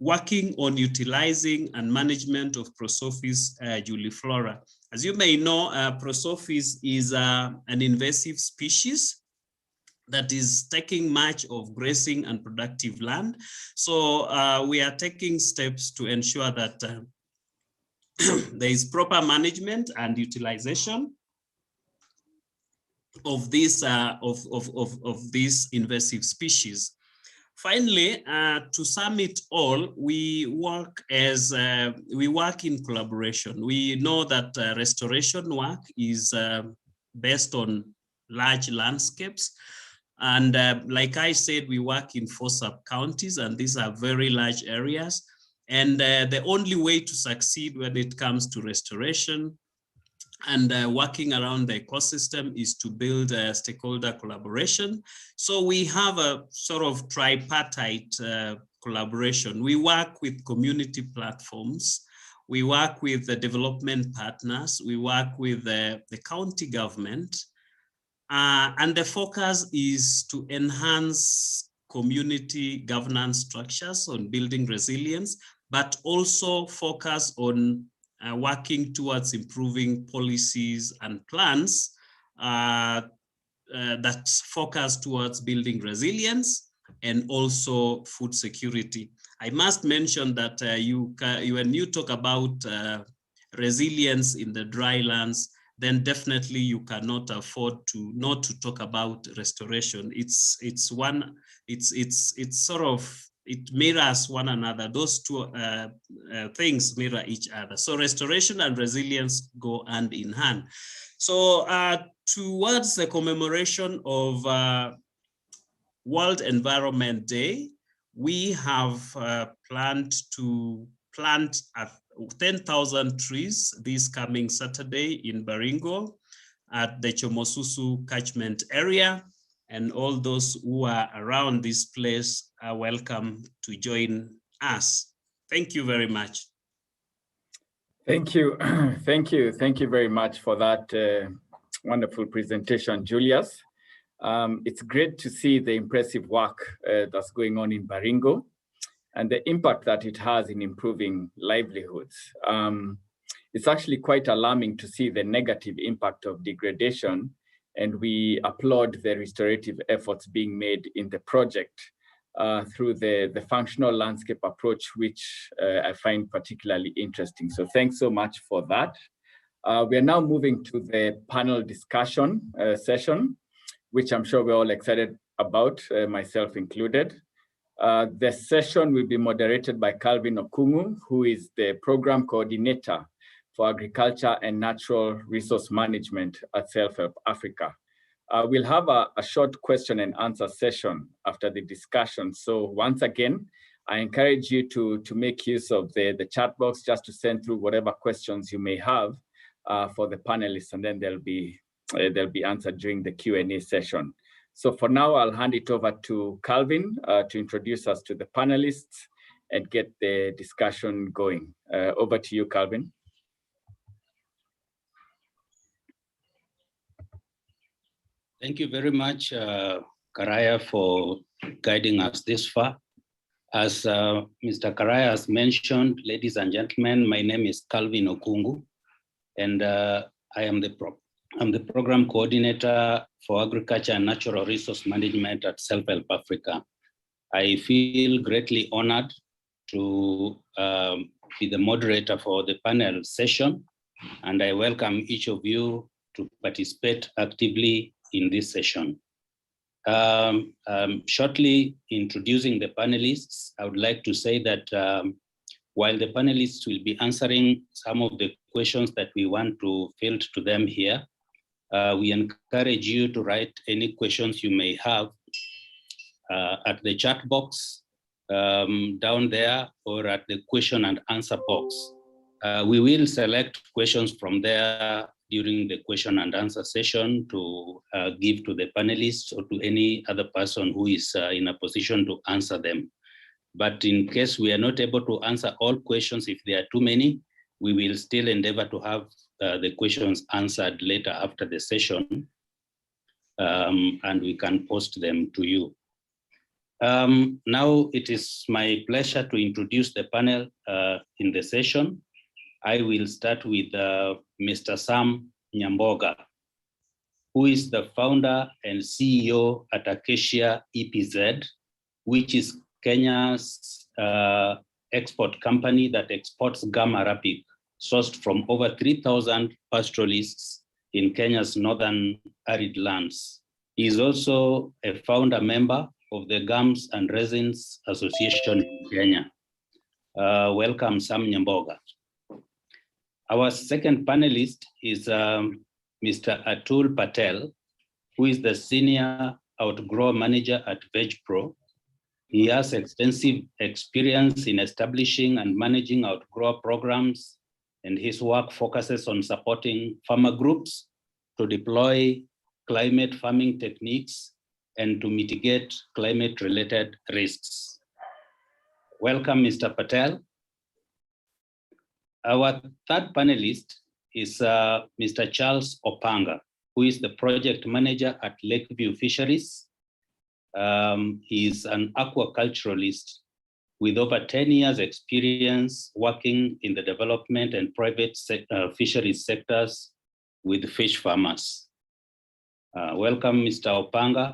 working on utilizing and management of Prosopis juliflora. As you may know, Prosopis is an invasive species that is taking much of grazing and productive land. So we are taking steps to ensure that there is proper management and utilization of this invasive species. Finally, to sum it all, we work in collaboration. We know that restoration work is based on large landscapes. And like I said, we work in 4 sub-counties, and these are very large areas. And the only way to succeed when it comes to restoration and working around the ecosystem is to build a stakeholder collaboration. So we have a sort of tripartite collaboration. We work with community platforms, we work with the development partners, we work with the county government, and the focus is to enhance community governance structures on building resilience, but also focus on working towards improving policies and plans that focus towards building resilience and also food security. I must mention that when you talk about resilience in the dry lands, then definitely you cannot afford to not to talk about restoration. It mirrors one another. Those two things mirror each other. So restoration and resilience go hand in hand. So towards the commemoration of World Environment Day, we have planned to plant 10,000 trees this coming Saturday in Baringo at the Chomosusu catchment area. And all those who are around this place are welcome to join us. Thank you very much. Thank you. Thank you very much for that wonderful presentation, Julius. It's great to see the impressive work that's going on in Baringo and the impact that it has in improving livelihoods. It's actually quite alarming to see the negative impact of degradation, and we applaud the restorative efforts being made in the project through the functional landscape approach, which I find particularly interesting. So thanks so much for that. We are now moving to the panel discussion session, which I'm sure we're all excited about, myself included. The session will be moderated by Calvin Okungu, who is the program coordinator for agriculture and natural resource management at SelfHelp Africa. We'll have a short question and answer session after the discussion. So once again, I encourage you to make use of the chat box just to send through whatever questions you may have for the panelists, and then they'll be answered during the Q&A session. So for now, I'll hand it over to Calvin to introduce us to the panelists and get the discussion going. Over to you, Calvin. Thank you very much, Karaya, for guiding us this far. As Mr. Karaya has mentioned, ladies and gentlemen, my name is Calvin Okungu, and I am the program coordinator for agriculture and natural resource management at SelfHelp Africa. I feel greatly honored to be the moderator for the panel session, and I welcome each of you to participate actively in this session. Shortly introducing the panelists, I would like to say that while the panelists will be answering some of the questions that we want to field to them here, we encourage you to write any questions you may have at the chat box down there, or at the question and answer box. We will select questions from there during the question and answer session to give to the panelists or to any other person who is in a position to answer them. But in case we are not able to answer all questions, if there are too many, we will still endeavor to have the questions answered later after the session, and we can post them to you. Now it is my pleasure to introduce the panel in the session. I will start with Mr. Sam Nyamboga, who is the founder and CEO at Acacia EPZ, which is Kenya's export company that exports gum arabic sourced from over 3,000 pastoralists in Kenya's northern arid lands. He is also a founder member of the Gums and Resins Association in Kenya. Welcome, Sam Nyamboga. Our second panelist is Mr. Atul Patel, who is the Senior Outgrow Manager at VegPro. He has extensive experience in establishing and managing outgrow programs, and his work focuses on supporting farmer groups to deploy climate farming techniques and to mitigate climate-related risks. Welcome, Mr. Patel. Our third panelist is Mr. Charles Opanga, who is the project manager at Lakeview Fisheries. He is an aquaculturalist with over 10 years experience working in the development and private fisheries sectors with fish farmers. Welcome, Mr. Opanga.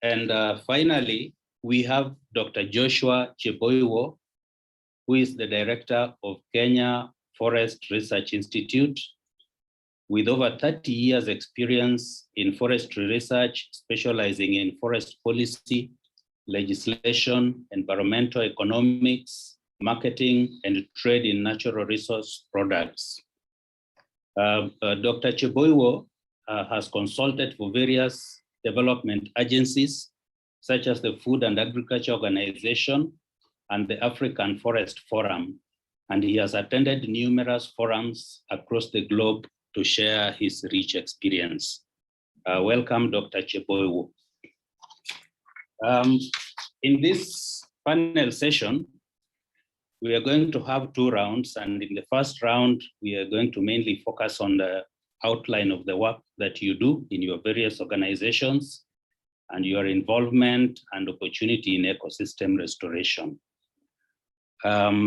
And finally, we have Dr. Joshua Cheboiwo, who is the director of Kenya Forest Research Institute, with over 30 years experience in forestry research, specializing in forest policy, legislation, environmental economics, marketing, and trade in natural resource products. Dr. Cheboiwo has consulted for various development agencies, such as the Food and Agriculture Organization and the African Forest Forum, and he has attended numerous forums across the globe to share his rich experience. Welcome, Dr. Cheboiwo. In this panel session, we are going to have 2 rounds, and in the first round, we are going to mainly focus on the outline of the work that you do in your various organizations and your involvement and opportunity in ecosystem restoration.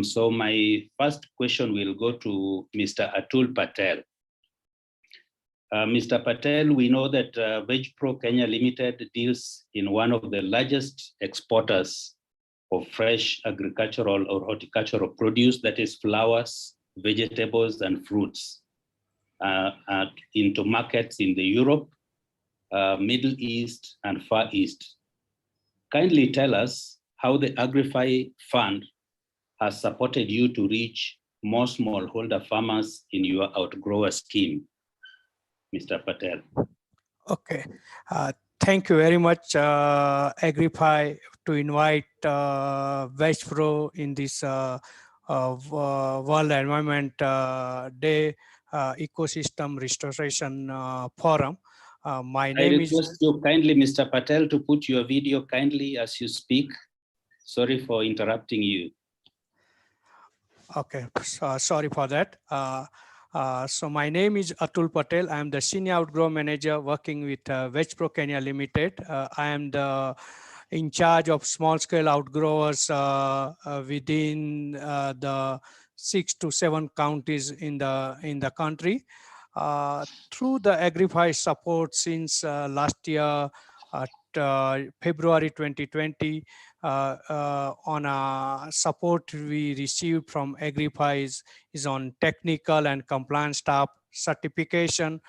So my first question will go to Mr. Atul Patel. Mr. Patel, we know that VegPro Kenya Limited deals in one of the largest exporters of fresh agricultural or horticultural produce, that is flowers, vegetables, and fruits, into markets in the Europe, Middle East, and Far East. Kindly tell us how the AgriFI Fund has supported you to reach more smallholder farmers in your outgrower scheme. Mr. Patel. Okay, thank you very much, AgriFI, to invite VegPro in this World Environment Day Ecosystem Restoration Forum. My name is... I request you kindly, Mr. Patel, to put your video kindly as you speak. Sorry for interrupting you. Okay, sorry for that. So my name is Atul Patel. I am the Senior Outgrow Manager working with VegPro Kenya Limited. I am in charge of small-scale outgrowers within the 6 to 7 counties in the country. Through the AgriFI support since last year, February 2020, on a support we received from AgriFI is on technical and compliance staff certification,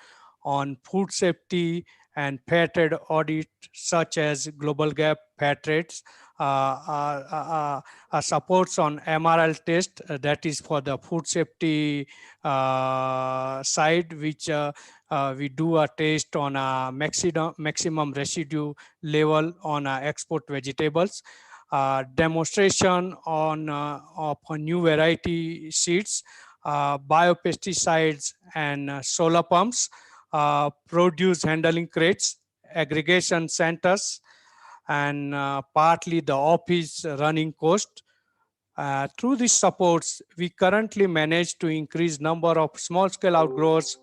on food safety and fair trade audit, such as Global Gap Fair Trades, supports on MRL test, that is for the food safety side, which we do a test on a maximum residue level on export vegetables, demonstration on of a new variety seeds, biopesticides and solar pumps, produce handling crates, aggregation centers, and partly the office running cost. Through these supports, we currently managed to increase number of small-scale outgrowers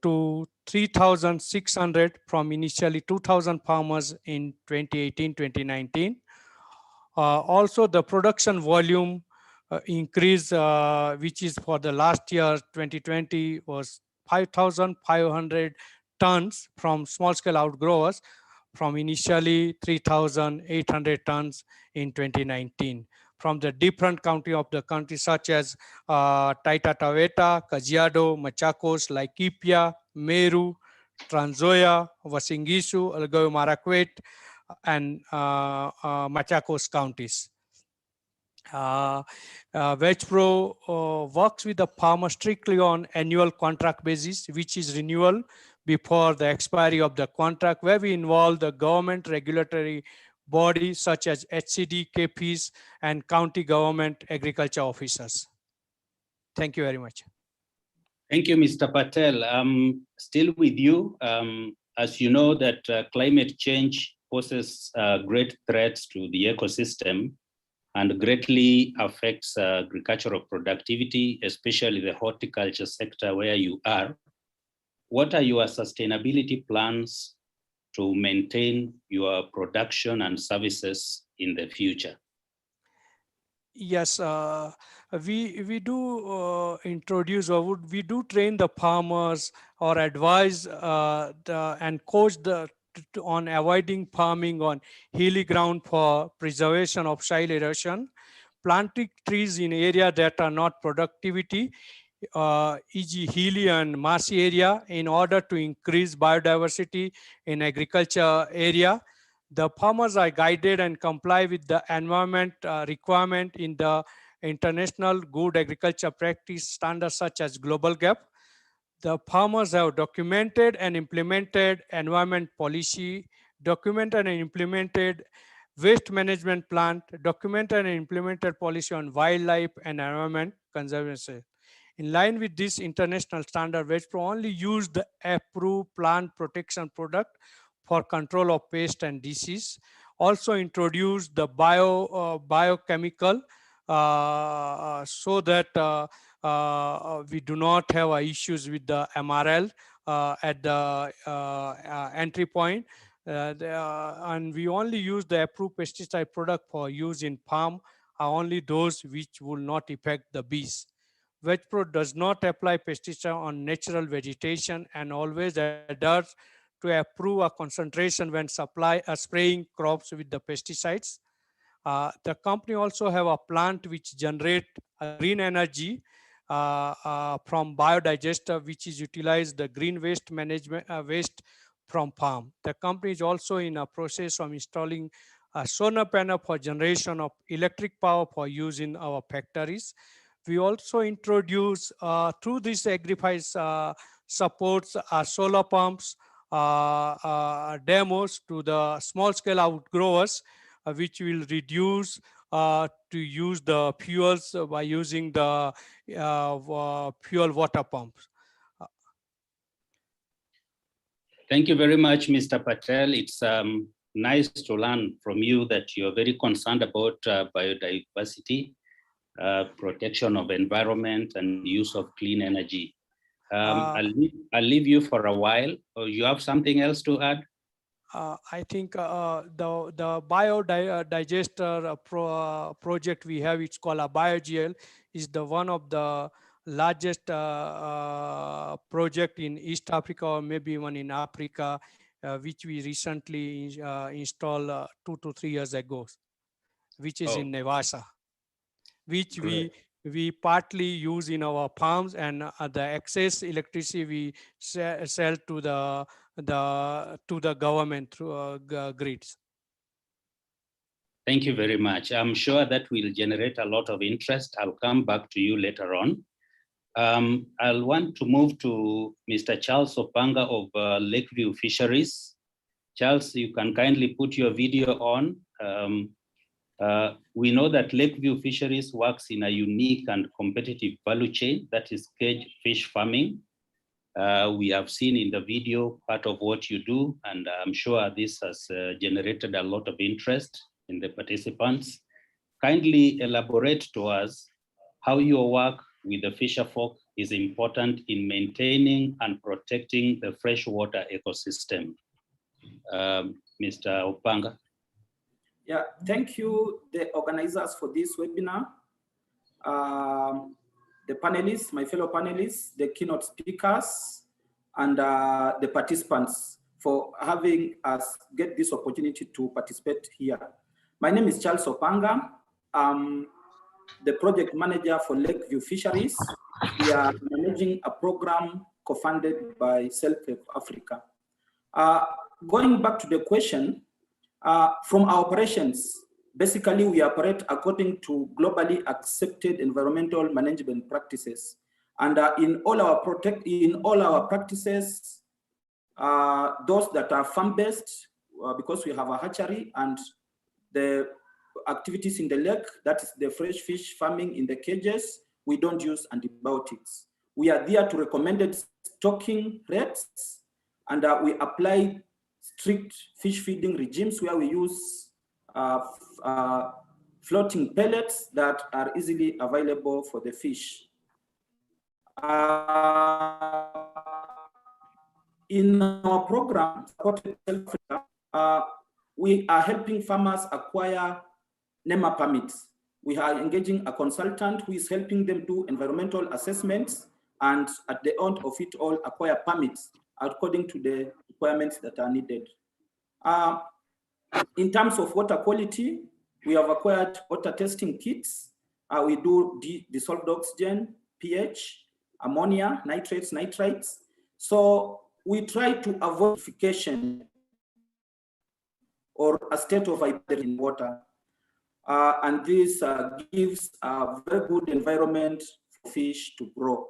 to 3,600 from initially 2,000 farmers in 2018-2019. Also, the production volume increase, which is for the last year, 2020, was 5,500 tons from small-scale outgrowers, from initially 3,800 tons in 2019. From the different county of the country, such as Taita Taveta, Kajiado, Machakos, Laikipia, Meru, Trans Nzoia, Uasin-Gishu, Elgeyo Marakwet, and Machakos counties. VegPro works with the farmer strictly on annual contract basis, which is renewal before the expiry of the contract, where we involve the government regulatory bodies such as HCD, KPs, and county government agriculture officers. Thank you very much. Thank you, Mr. Patel. Still with you. As you know that climate change poses great threats to the ecosystem and greatly affects agricultural productivity, especially the horticulture sector where you are. What are your sustainability plans to maintain your production and services in the future? Yes, we do introduce, or we do train the farmers or advise and coach on avoiding farming on hilly ground for preservation of soil erosion, planting trees in area that are not productivity, e.g. hilly and marshy area, in order to increase biodiversity in agriculture area. The farmers are guided and comply with the environment requirement in the international good agriculture practice standards such as Global GAP. The farmers have documented and implemented environment policy, documented and implemented waste management plan, documented and implemented policy on wildlife and environment conservation. In line with this international standard, VegPro only use the approved plant protection product for control of pest and disease. Also introduce the biochemical so that we do not have issues with the MRL at the entry point. And we only use the approved pesticide product for use in farm are only those which will not affect the bees. VegPro does not apply pesticide on natural vegetation and always adheres to approve a concentration when spraying crops with the pesticides. The company also have a plant which generate green energy from biodigester, which is utilized the green waste management waste from farm. The company is also in a process of installing a solar panel for generation of electric power for use in our factories. We also introduce through this AgriFi supports solar pumps, demos to the small scale outgrowers, which will reduce to use the fuels by using the fuel water pumps. Thank you very much, Mr. Patel. It's nice to learn from you that you're very concerned about biodiversity, protection of environment, and use of clean energy. I'll leave you for a while. You have something else to add? I think the biodigester project we have, it's called a BioGL, is the one of the largest project in East Africa or maybe even in Africa, which we recently installed 2 to 3 years ago, which is in Nevada, which we partly use in our farms, and the excess electricity we sell to the government through grids. Thank you very much. I'm sure that will generate a lot of interest. I'll come back to you later on. I'll want to move to Mr. Charles Opanga of Lakeview Fisheries. Charles, you can kindly put your video on. We know that Lakeview Fisheries works in a unique and competitive value chain, that is cage fish farming. We have seen in the video part of what you do, and I'm sure this has generated a lot of interest in the participants. Kindly elaborate to us how your work with the fisher folk is important in maintaining and protecting the freshwater ecosystem. Mr. Opanga. Yeah, thank you, the organizers, for this webinar. the panelists, my fellow panelists, the keynote speakers, and the participants for having us get this opportunity to participate here. My name is Charles Opanga. I'm the project manager for Lakeview Fisheries. We are managing a program co-funded by SelfHelp Africa. Going back to the question, from our operations, basically we operate according to globally accepted environmental management practices. And in all our practices, those that are farm-based, because we have a hatchery, and the activities in the lake, that is the fresh fish farming in the cages, we don't use antibiotics. We adhere to recommended stocking rates, and we apply strict fish feeding regimes where we use floating pellets that are easily available for the fish. In our program, we are helping farmers acquire NEMA permits. We are engaging a consultant who is helping them do environmental assessments, and at the end of it all, acquire permits according to the requirements that are needed. In terms of water quality, we have acquired water testing kits. We do dissolved oxygen, pH, ammonia, nitrates, nitrites. So we try to avoid acidification or a state of hydrated in water. And this gives a very good environment for fish to grow.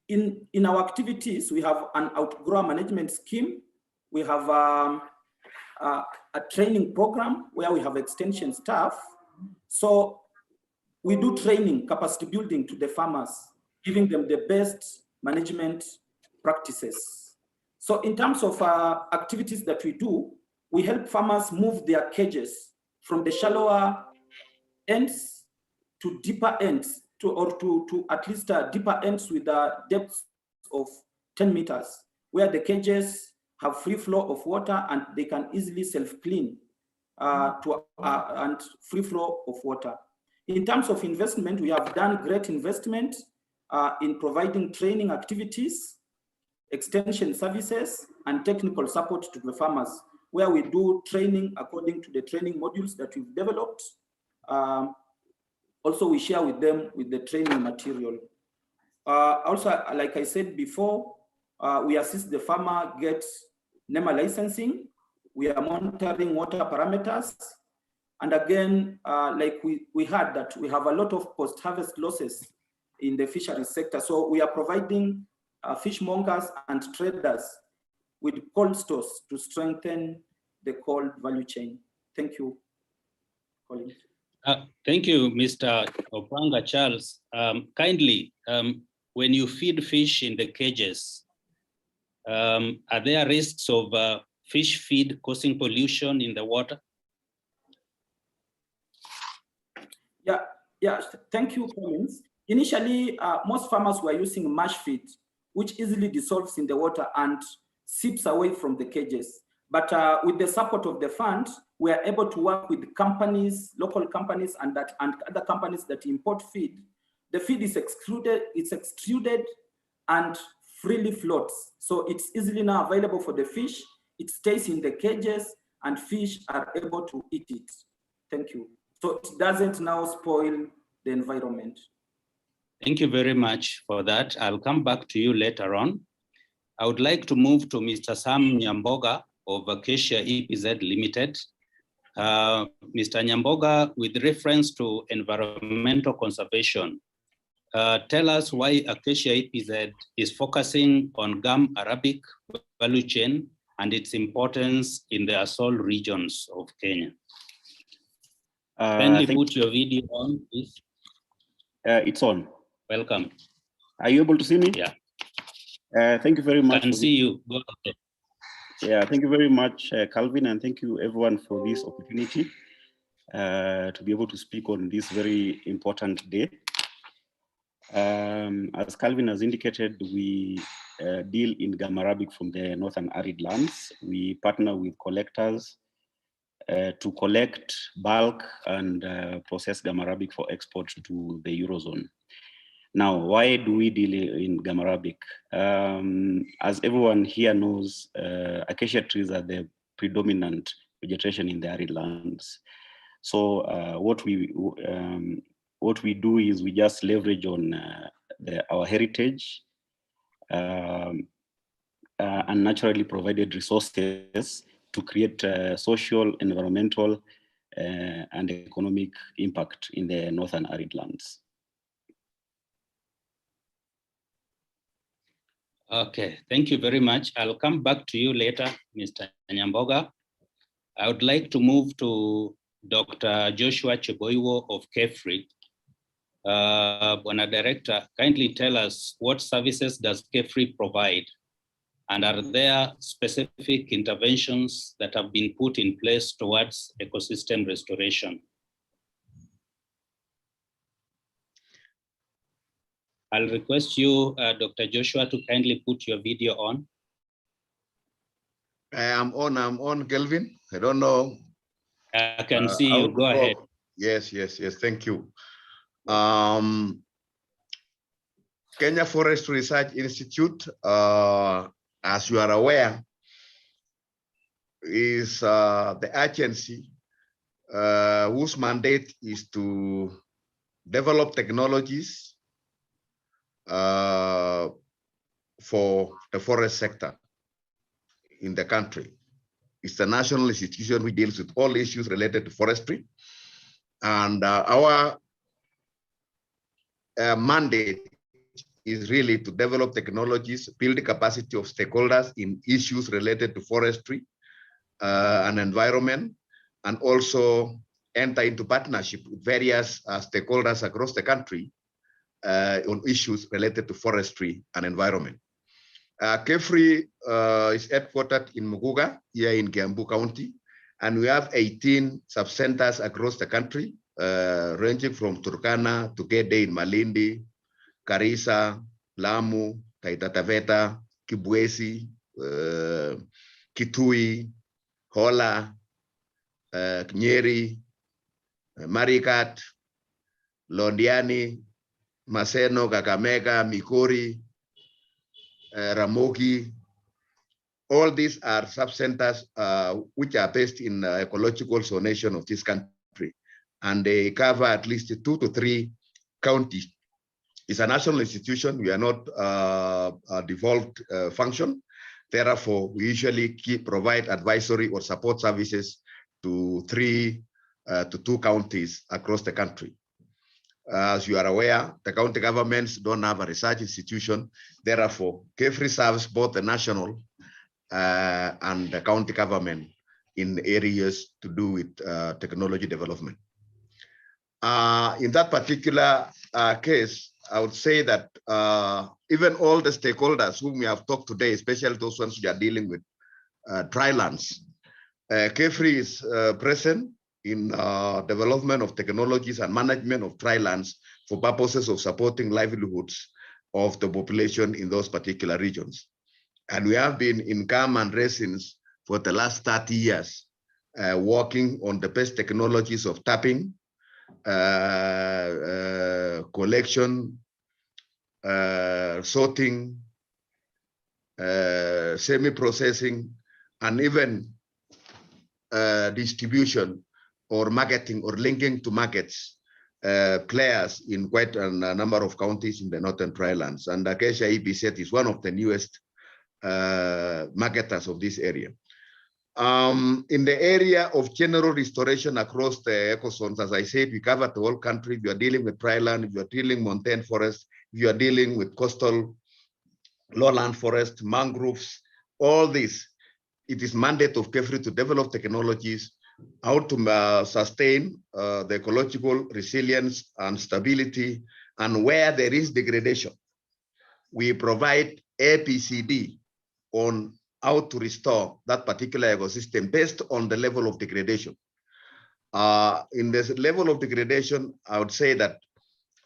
In our activities, we have an outgrower management scheme. We have a training program where we have extension staff. So we do training, capacity building to the farmers, giving them the best management practices. So in terms of activities that we do, we help farmers move their cages from the shallower ends to deeper ends, to at least deeper ends with a depth of 10 meters, where the cages have free flow of water and they can easily self-clean and free flow of water. In terms of investment, we have done great investment in providing training activities, extension services, and technical support to the farmers, where we do training according to the training modules that we've developed. Also, we share with them with the training material. Also, like I said before, we assist the farmer get NEMA licensing. We are monitoring water parameters. And again, like we heard that we have a lot of post-harvest losses in the fisheries sector. So we are providing fishmongers and traders with cold stores to strengthen the cold value chain. Thank you, Colin. Thank you, Mr. Opanga Charles. Kindly, when you feed fish in the cages, are there risks of fish feed causing pollution in the water? Yeah, thank you, Collins. Initially, most farmers were using mash feed, which easily dissolves in the water and seeps away from the cages. But with the support of the fund, we are able to work with companies, local companies, and other companies that import feed. The feed is extruded and freely floats. So it's easily now available for the fish. It stays in the cages and fish are able to eat it. Thank you. So it doesn't now spoil the environment. Thank you very much for that. I'll come back to you later on. I would like to move to Mr. Sam Nyamboga of Acacia EPZ Limited. Mr. Nyamboga, with reference to environmental conservation, tell us why Acacia EPZ is focusing on gum arabic value chain and its importance in the Asol regions of Kenya. Kindly put your video on, please. It's on. Welcome. Are you able to see me? Yeah. Thank you very much. I can see you. Go ahead. Yeah, thank you very much, Calvin, and thank you everyone for this opportunity to be able to speak on this very important day. As Calvin has indicated, we deal in gum arabic from the northern arid lands. We partner with collectors to collect bulk and process gamma arabic for export to the Eurozone. Now, why do we deal in gamma arabic? As everyone here knows, acacia trees are the predominant vegetation in the arid lands. So what we do is we just leverage on our heritage and naturally provided resources to create social, environmental, and economic impact in the northern arid lands. Okay, thank you very much. I'll come back to you later, Mr. Nyamboga. I would like to move to Dr. Joshua Cheboiwo of KEFRI. Bwana Director, kindly tell us what services does KEFRI provide? And are there specific interventions that have been put in place towards ecosystem restoration? I'll request you, Dr. Joshua, to kindly put your video on. I'm on, Kelvin. I don't know. I can see you. Go ahead. Yes. Thank you. Kenya Forest Research Institute, as you are aware, is the agency whose mandate is to develop technologies for the forest sector in the country. It's the national institution which deals with all issues related to forestry. And our mandate is really to develop technologies, build the capacity of stakeholders in issues related to forestry and environment, and also enter into partnership with various stakeholders across the country on issues related to forestry and environment. KEFRI is headquartered in Muguga, here in Kiambu County, and we have 18 sub-centers across the country, ranging from Turkana to Gede in Malindi, Karisa, Lamu, Taita Taveta, Kibwezi, Kitui, Hola, Nyeri, Marikat, Londiani, Maseno, Kakamega, Mikori, Ramogi. All these are sub-centers which are based in ecological zonation of this country, and they cover at least 2 to 3 counties. It's a national institution. We are not a devolved function. Therefore, we usually provide advisory or support services to 3 to 2 counties across the country. As you are aware, the county governments don't have a research institution. Therefore, KEFRI serves both the national and the county government in areas to do with technology development. In that particular case, I would say that even all the stakeholders whom we have talked today, especially those ones who are dealing with drylands, KEFRI is present in development of technologies and management of drylands for purposes of supporting livelihoods of the population in those particular regions. And we have been in calm and residence for the last 30 years, working on the best technologies of tapping, collection, sorting, semi-processing, and even distribution or marketing or linking to markets players in quite a number of counties in the northern drylands. And Acacia EBZ is one of the newest marketers of this area. In the area of general restoration across the ecozones, as I said, we cover the whole country. We are dealing with dryland, we are dealing montane forest, we are dealing with coastal lowland forest, mangroves, all this. It is mandate of KEFRI to develop technologies, how to sustain the ecological resilience and stability, and where there is degradation. We provide APCD on how to restore that particular ecosystem based on the level of degradation. In this level of degradation, I would say that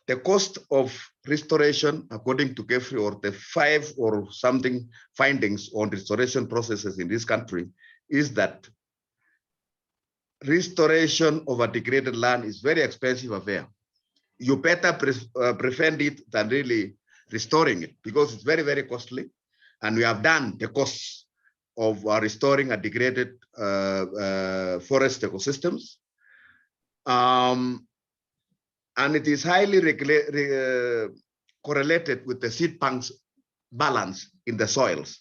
the cost of restoration, according to KEFRI, or the 5 or something findings on restoration processes in this country, is that restoration of a degraded land is very expensive affair. You better prevent it than really restoring it, because it's very, very costly. And we have done the costs of restoring a degraded forest ecosystems. And it is highly correlated with the seed bank's balance in the soils.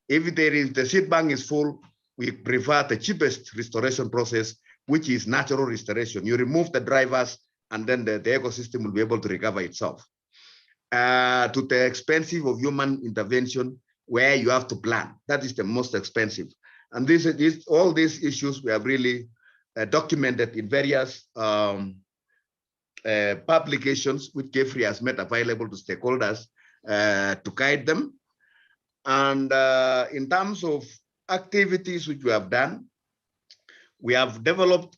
If the seed bank is full, we prefer the cheapest restoration process, which is natural restoration. You remove the drivers, and then the ecosystem will be able to recover itself. To the expensive of human intervention, where you have to plan. That is the most expensive. And all these issues we have really documented in various publications which GEFRI has made available to stakeholders to guide them. And in terms of activities which we have done, we have developed,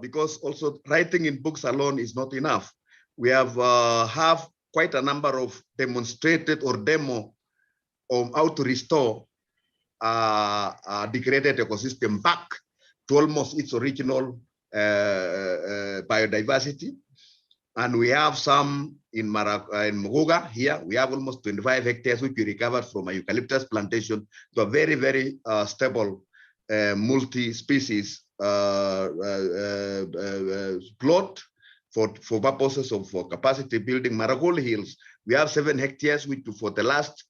because also writing in books alone is not enough. We have quite a number of demonstrated or demo on how to restore a degraded ecosystem back to almost its original biodiversity. And we have some in Muguga here. We have almost 25 hectares which we recovered from a eucalyptus plantation to a very, very stable multi-species plot for purposes of capacity building. Maragoli Hills, we have 7 hectares which for the last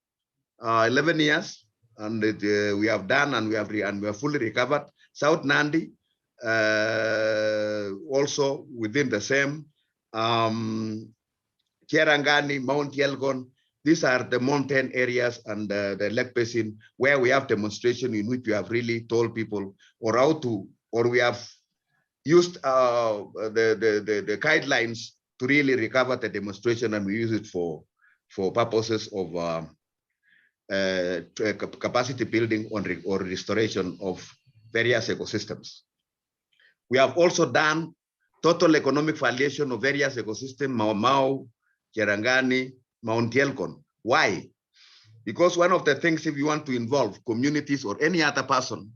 11 years, and we have done, and we have fully recovered. South Nandi, also within the same. Cherangani, Mount Yelgon, these are the mountain areas and the lake basin where we have demonstration in which we have really told people or how to, or we have used the guidelines to really recover the demonstration, and we use it for purposes of capacity building or restoration of various ecosystems. We have also done total economic valuation of various ecosystems, Mau Mau, Cherangani, Mount Yelgon. Why? Because one of the things, if you want to involve communities or any other person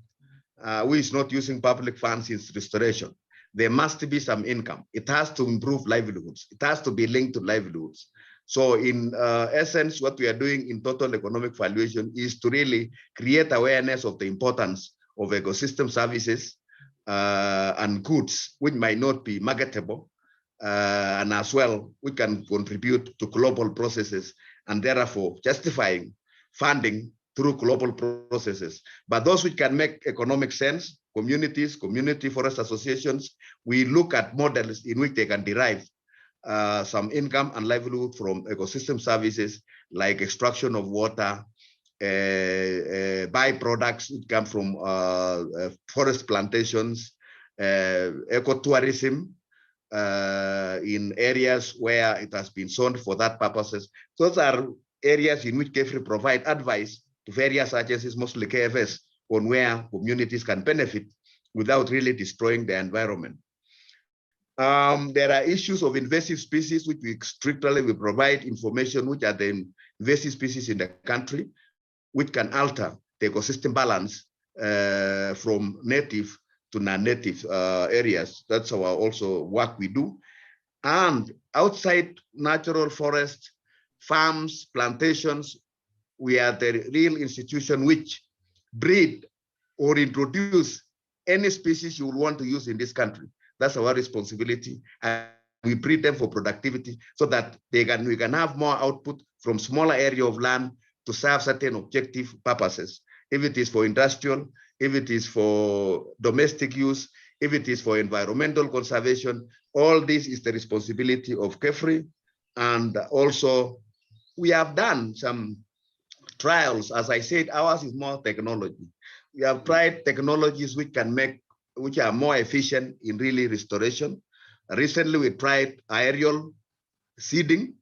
who is not using public funds in restoration, there must be some income. It has to improve livelihoods. It has to be linked to livelihoods. So in essence, what we are doing in total economic valuation is to really create awareness of the importance of ecosystem services and goods which might not be marketable, and as well, we can contribute to global processes and therefore justifying funding through global processes. But those which can make economic sense, communities, community forest associations, we look at models in which they can derive some income and livelihood from ecosystem services like extraction of water, byproducts which come from forest plantations, ecotourism in areas where it has been zoned for that purposes. Those are areas in which GEFRI provide advice to various agencies, mostly KFS, on where communities can benefit without really destroying the environment. There are issues of invasive species, which we strictly will provide information, which are the invasive species in the country, which can alter the ecosystem balance from native to non-native areas. That's our also work we do. And outside natural forest, farms, plantations, we are the real institution which breed or introduce any species you will want to use in this country. That's our responsibility. And we breed them for productivity so that we can have more output from smaller area of land to serve certain objective purposes. If it is for industrial, if it is for domestic use, if it is for environmental conservation, all this is the responsibility of GEFRI. And also, we have done some trials. As I said, ours is more technology. We have tried technologies which are more efficient in really restoration. Recently, we tried aerial seeding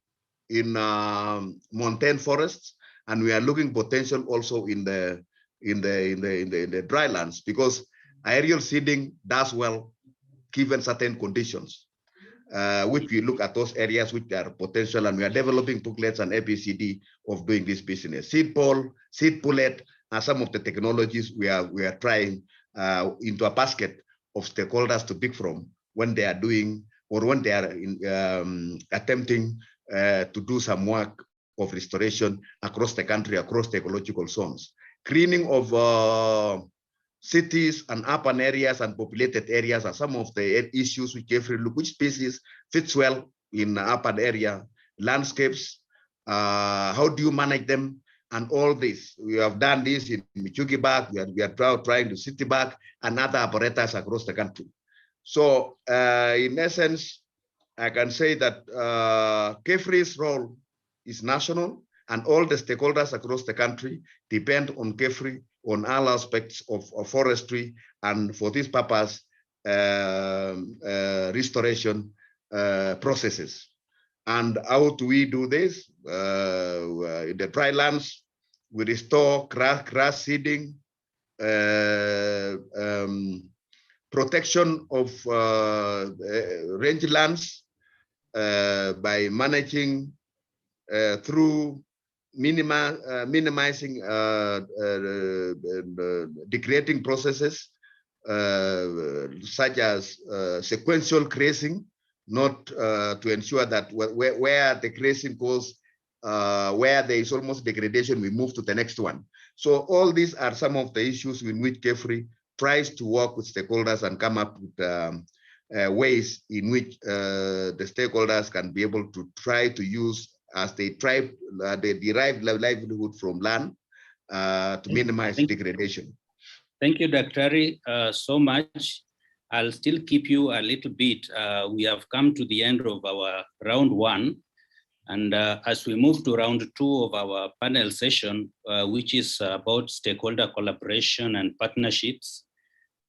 in montane forests, and we are looking potential also in the drylands, because aerial seeding does well given certain conditions, which we look at those areas which are potential, and we are developing booklets and ABCD of doing this business. Seed pole, seed pullet are some of the technologies we are trying into a basket of stakeholders to pick from when they are doing or when they are attempting to do some work of restoration across the country, across the ecological zones. Greening of cities and urban areas and populated areas are some of the issues which every look which species fits well in urban area landscapes. How do you manage them? And all this, we have done this in Michugi Park, we are trying to City Park and other apparatus across the country. So in essence, I can say that KEFRI's role is national, and all the stakeholders across the country depend on KEFRI on all aspects of forestry, and for this purpose, restoration processes. And how do we do this? In the dry lands, we restore grass seeding, protection of range lands by managing through minimizing degrading processes such as sequential grazing, not to ensure that where the grazing goes, where there is almost degradation, we move to the next one. So all these are some of the issues in which KEFRI tries to work with stakeholders and come up with ways in which the stakeholders can be able to try to use as they derive livelihood from land to minimize degradation. Thank you, Dr. so much. I'll still keep you a little bit. We have come to the end of our round one. And as we move to round two of our panel session, which is about stakeholder collaboration and partnerships,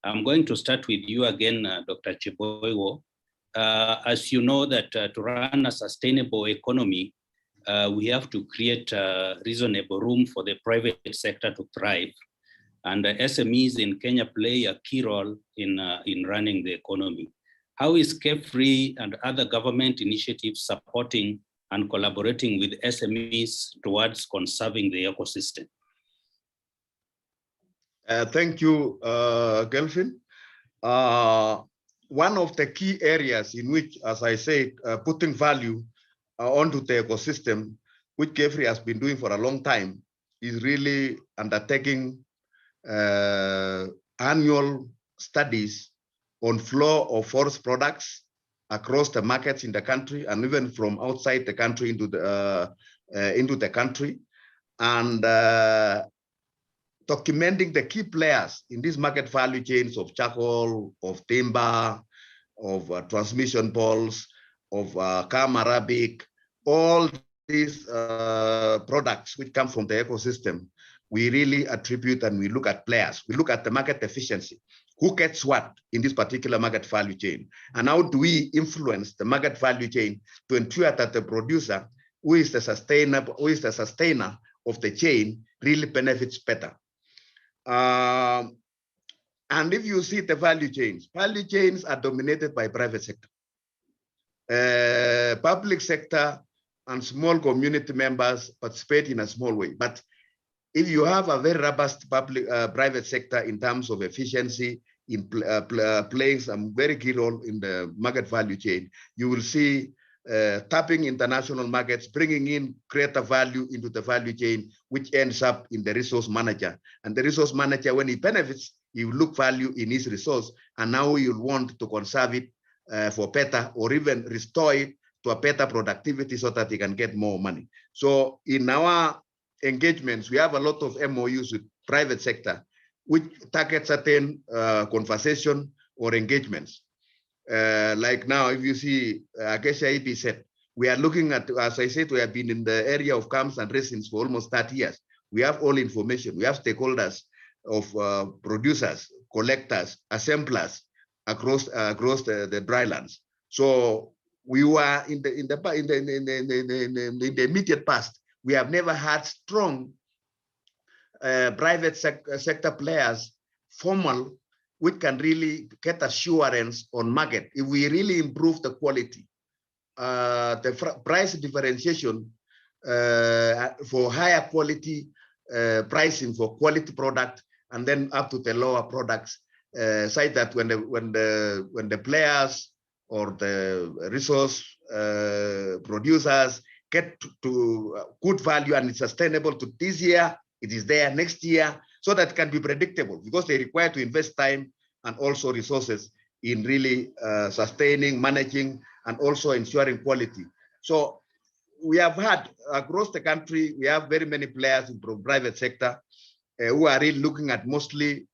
I'm going to start with you again, Dr. Cheboiwo. As you know that to run a sustainable economy, we have to create reasonable room for the private sector to thrive. And SMEs in Kenya play a key role in running the economy. How is KEFRI and other government initiatives supporting and collaborating with SMEs towards conserving the ecosystem? Thank you, Gelfin. One of the key areas in which, as I said, putting value onto the ecosystem, which KEFRI has been doing for a long time, is really undertaking annual studies on flow of forest products across the markets in the country and even from outside the country into the country, and documenting the key players in these market value chains of charcoal, of timber, of transmission poles, of Kam Arabic, all these products which come from the ecosystem. We really attribute and we look at players. We look at the market efficiency. Who gets what in this particular market value chain? And how do we influence the market value chain to ensure that the producer, who is the sustainer of the chain, really benefits better? And if you see the value chains are dominated by private sector. Public sector and small community members participate in a small way. But if you have a very robust private sector in terms of efficiency, in playing some very key role in the market value chain, you will see tapping international markets, bringing in greater value into the value chain, which ends up in the resource manager. And the resource manager, when he benefits, he will look value in his resource, and now you'll want to conserve it for better or even restore it to a better productivity so that he can get more money. So in our engagements, we have a lot of MOUs with private sector, which target certain conversation or engagements. Like now, if you see Acacia EP said, we are looking at, as I said, we have been in the area of camps and resins for almost 30 years. We have all information. We have stakeholders of producers, collectors, assemblers across the drylands. So we were in the immediate past. We have never had strong private sector players, formal, which can really get assurance on market. If we really improve the quality, the price differentiation for higher quality pricing for quality product, and then up to the lower products, such that when the players or the resource producers get to good value and it's sustainable to this year, it is there next year, so that it can be predictable, because they require to invest time and also resources in really sustaining, managing, and also ensuring quality. So we have had across the country, we have very many players in the private sector who are really looking at mostly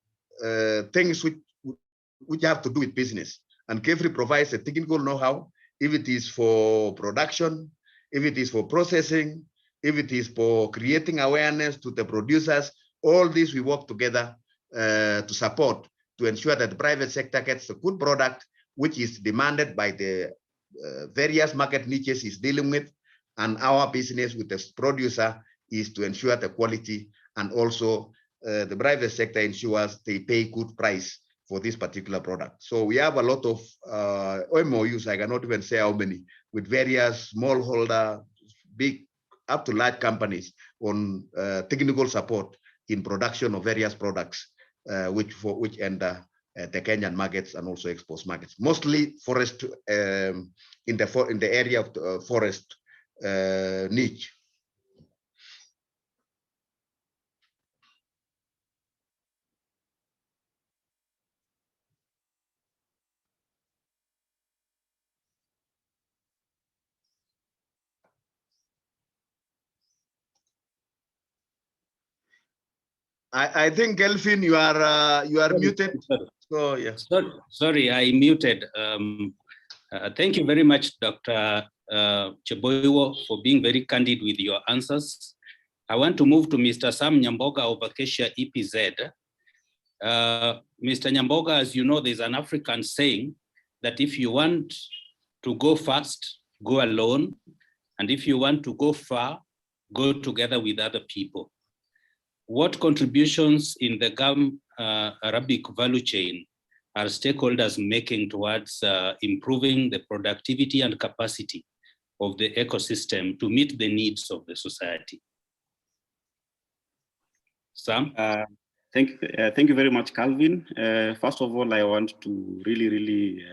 things which have to do with business. And KEFRI provides a technical know-how, if it is for production, if it is for processing, if it is for creating awareness to the producers. All this we work together to support, to ensure that the private sector gets a good product, which is demanded by the various market niches is dealing with. And our business with the producer is to ensure the quality, and also the private sector ensures they pay good price for this particular product. So we have a lot of MOUs, I cannot even say how many, with various smallholder, big, up to large companies on technical support in production of various products, which enter the Kenyan markets and also export markets. Mostly forest in the area of the forest niche. I think, Elfin, you are muted. So yeah. Sorry, I muted. Thank you very much, Dr. Cheboiwo, for being very candid with your answers. I want to move to Mr. Sam Nyamboga of Acacia EPZ. Mr. Nyamboga, as you know, there's an African saying that if you want to go fast, go alone. And if you want to go far, go together with other people. What contributions in the gum Arabic value chain are stakeholders making towards improving the productivity and capacity of the ecosystem to meet the needs of the society? Sam? Thank you very much, Calvin. First of all, I want to really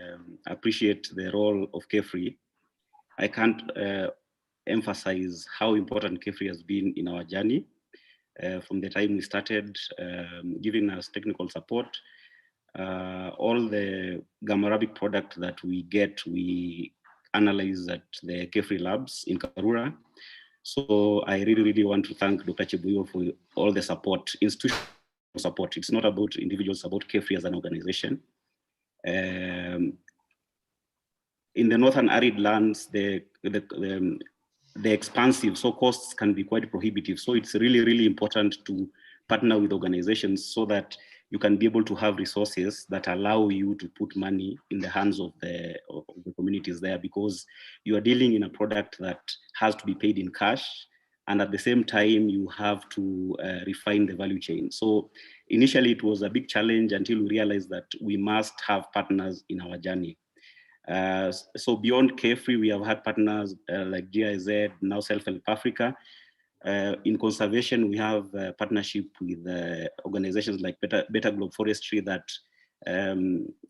appreciate the role of KEFRI. I can't emphasize how important KEFRI has been in our journey. From the time we started giving us technical support, all the gum Arabic product that we get, we analyze at the KEFRI labs in Karura. So I really want to thank Dr. Cheboiwo for all the support, institutional support. It's not about individuals, it's about KEFRI as an organization. In the northern arid lands, the expansive, so costs can be quite prohibitive. So it's really important to partner with organizations so that you can be able to have resources that allow you to put money in the hands of the communities there, because you are dealing in a product that has to be paid in cash, and at the same time you have to refine the value chain. So initially it was a big challenge until we realized that we must have partners in our journey. So beyond KEFRI, we have had partners like GIZ, now SelfHelp Africa. In conservation, we have a partnership with organizations like Better Globe Forestry that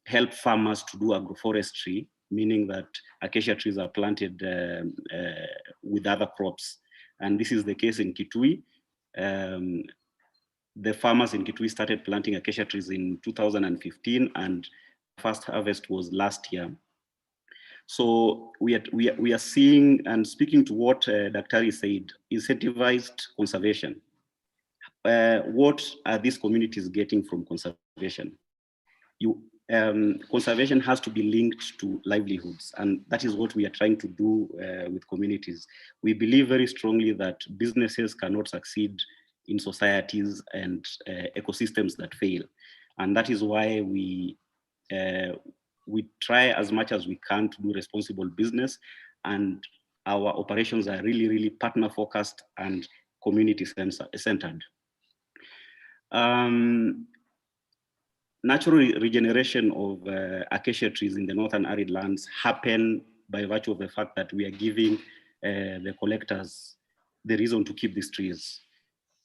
help farmers to do agroforestry, meaning that acacia trees are planted with other crops. And this is the case in Kitui. The farmers in Kitui started planting acacia trees in 2015, and first harvest was last year. So we are seeing, and speaking to what Daktari said, incentivized conservation. What are these communities getting from conservation? Conservation has to be linked to livelihoods, and that is what we are trying to do with communities. We believe very strongly that businesses cannot succeed in societies and ecosystems that fail, and that is why we try as much as we can to do responsible business, and our operations are really partner focused and community centered. Natural regeneration of acacia trees in the northern arid lands happen by virtue of the fact that we are giving the collectors the reason to keep these trees.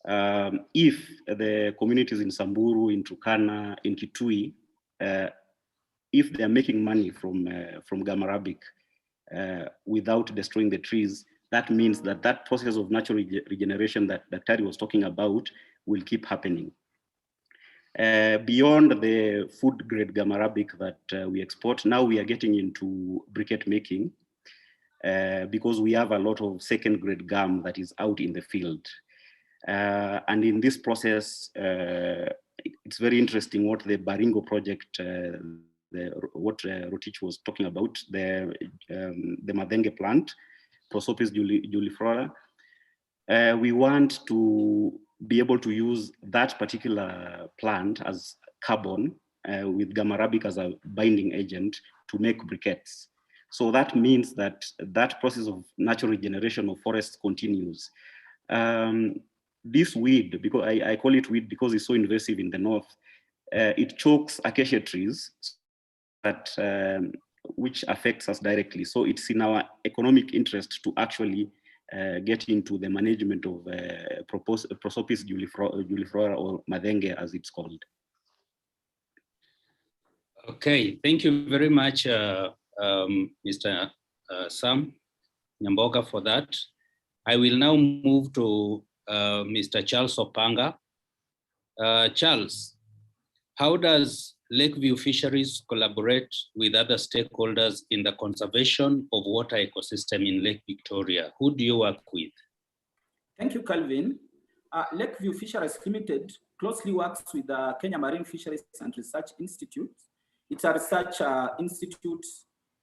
If the communities in Samburu, in Turkana, in Kitui if they're making money from gum arabic without destroying the trees, that means that that process of natural regeneration that Daktari was talking about will keep happening. Beyond the food grade gum arabic that we export, now we are getting into briquette making because we have a lot of second grade gum that is out in the field. And in this process, it's very interesting what the Baringo project, what Rotich was talking about, the Madenge plant, Prosopis juliflora. We want to be able to use that particular plant as carbon with gum arabic as a binding agent to make briquettes. So that means that that process of natural regeneration of forests continues. This weed, because I call it weed because it's so invasive in the north, it chokes acacia trees that, which affects us directly. So it's in our economic interest to actually get into the management of Prosopis juliflora or Madenge as it's called. Okay, thank you very much, Mr. Sam Nyamboga for that. I will now move to Mr. Charles Opanga. Charles, how does Lakeview Fisheries collaborate with other stakeholders in the conservation of water ecosystem in Lake Victoria? Who do you work with? Thank you, Calvin. Lakeview Fisheries Limited closely works with the Kenya Marine Fisheries and Research Institute. It's a research institute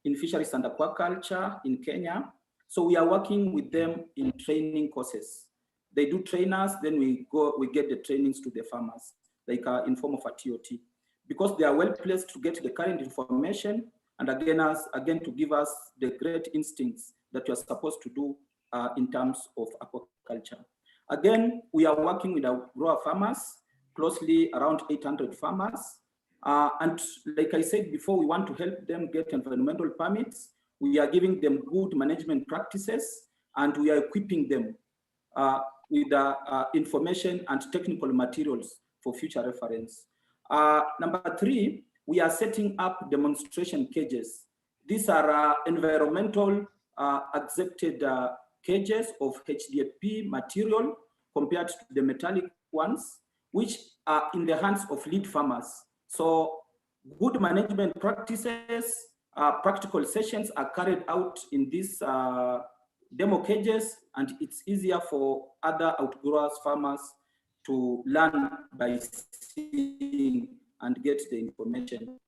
in fisheries and aquaculture in Kenya. So we are working with them in training courses. They do train us, then we get the trainings to the farmers, like in form of a TOT. Because they are well placed to get the current information and again to give us the great instincts that you are supposed to do in terms of aquaculture. Again, we are working with our grower farmers, closely around 800 farmers. And like I said before, we want to help them get environmental permits. We are giving them good management practices, and we are equipping them with information and technical materials for future reference. Number 3, we are setting up demonstration cages. These are environmental accepted cages of HDFP material compared to the metallic ones, which are in the hands of lead farmers. So good management practices, practical sessions are carried out in these demo cages, and it's easier for other outgrowers farmers to learn by seeing and get the information.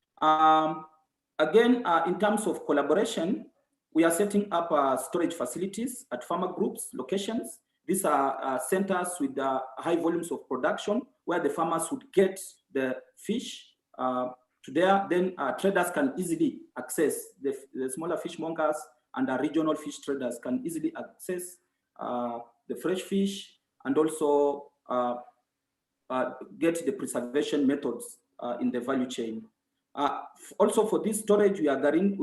Again, in terms of collaboration, we are setting up storage facilities at farmer groups locations. These are centers with high volumes of production where the farmers would get the fish to there. Then traders can easily access, the smaller fishmongers and regional fish traders can easily access the fresh fish and also get the preservation methods in the value chain. Also for this storage, we are doing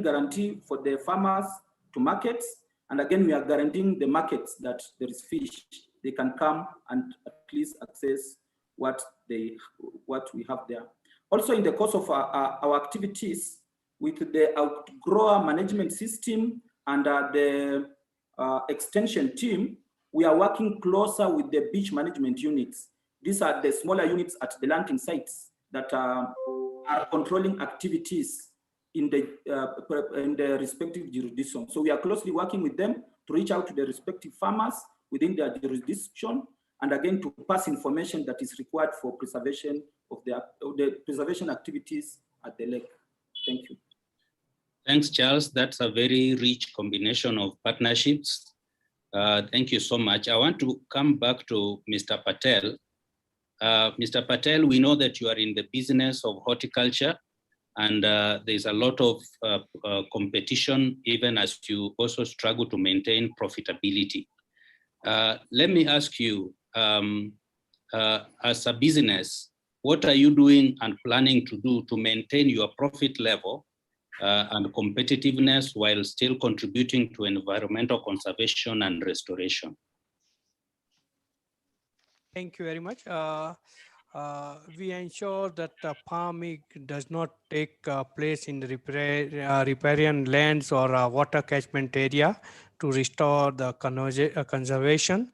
guarantee for the farmers to markets, and again we are guaranteeing the markets that there is fish. They can come and at least access what we have there. Also in the course of our activities with the outgrower management system and the extension team, we are working closer with the beach management units. These are the smaller units at the landing sites that are controlling activities in the respective jurisdiction. So we are closely working with them to reach out to the respective farmers within their jurisdiction, and again to pass information that is required for preservation of the preservation activities at the lake. Thank you. Thanks, Charles. That's a very rich combination of partnerships. Thank you so much. I want to come back to Mr. Patel. Mr. Patel, we know that you are in the business of horticulture, and there's a lot of competition, even as you also struggle to maintain profitability. Let me ask you, as a business, what are you doing and planning to do to maintain your profit level and competitiveness while still contributing to environmental conservation and restoration? Thank you very much. we ensure that farming does not take place in riparian lands or water catchment area to restore the conservation.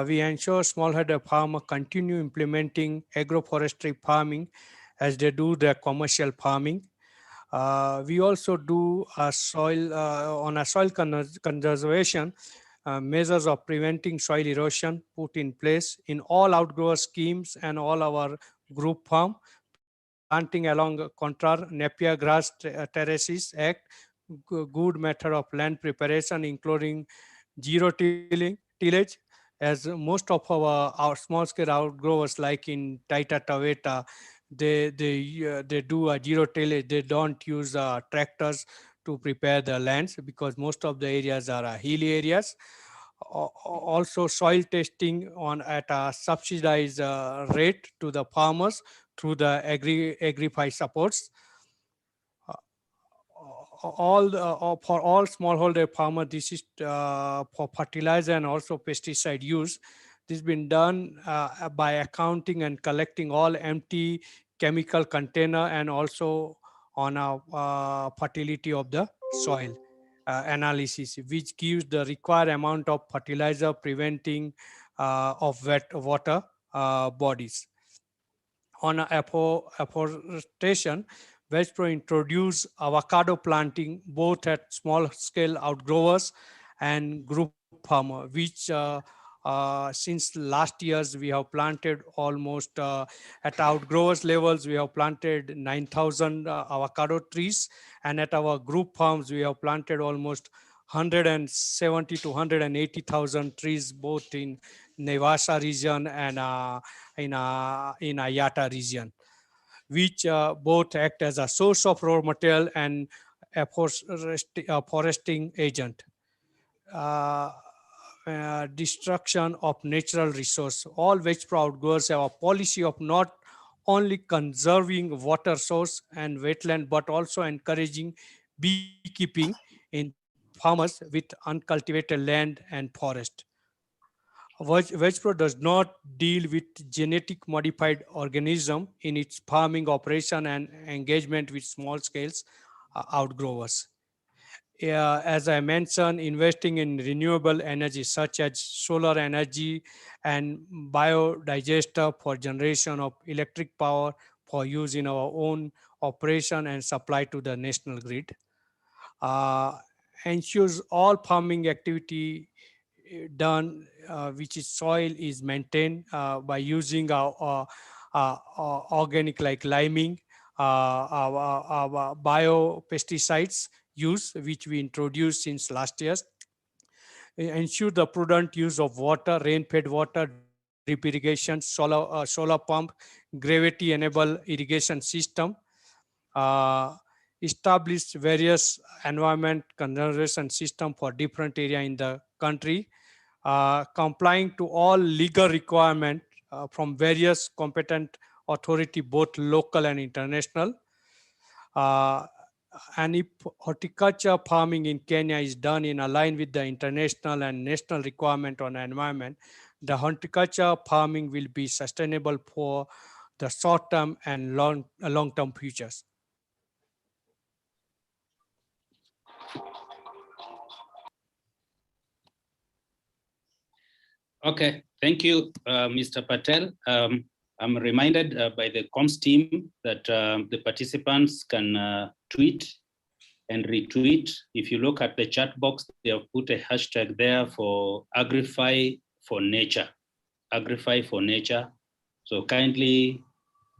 We ensure smallholder farmers continue implementing agroforestry farming as they do their commercial farming. We also do a soil conservation measures of preventing soil erosion put in place in all outgrower schemes and all our group farm. Planting along contour Napier grass terraces act good method of land preparation, including zero tillage, as most of our small scale outgrowers like in Taita Taveta, they do a zero tillage. They don't use tractors to prepare the lands because most of the areas are hilly areas. Also soil testing on at a subsidized rate to the farmers through the AgriFi supports. For all smallholder farmer, this is for fertilizer and also pesticide use. This has been done by accounting and collecting all empty chemical container and also on a fertility of the soil analysis, which gives the required amount of fertilizer preventing of wet water bodies. On afforestation, WestPro introduced avocado planting both at small scale outgrowers and group farmer, which since last years we have planted almost at outgrowers levels, we have planted 9,000 avocado trees, and at our group farms we have planted almost 170 to 180,000 trees both in Nevasa region and in Ayata region, which both act as a source of raw material and a foresting agent. Destruction of natural resource. All WestPro outgrowers have a policy of not only conserving water source and wetland, but also encouraging beekeeping in farmers with uncultivated land and forest. WestPro does not deal with genetic modified organism in its farming operation and engagement with small scales outgrowers. As I mentioned, investing in renewable energy such as solar energy and biodigester for generation of electric power for use in our own operation and supply to the national grid. Ensures all farming activity done, which is soil is maintained by using our organic like liming, bio pesticides use, which we introduced since last year. Ensure the prudent use of water, rain-fed water, drip irrigation, solar pump, gravity-enabled irrigation system. Establish various environment conservation system for different area in the country, complying to all legal requirement from various competent authority, both local and international. And if horticulture farming in Kenya is done in line with the international and national requirement on environment, the horticulture farming will be sustainable for the short-term and long-term futures. Okay, thank you, Mr. Patel. I'm reminded by the comms team that the participants can tweet and retweet. If you look at the chat box, they have put a hashtag there for AgriFi for Nature, AgriFi for Nature. So kindly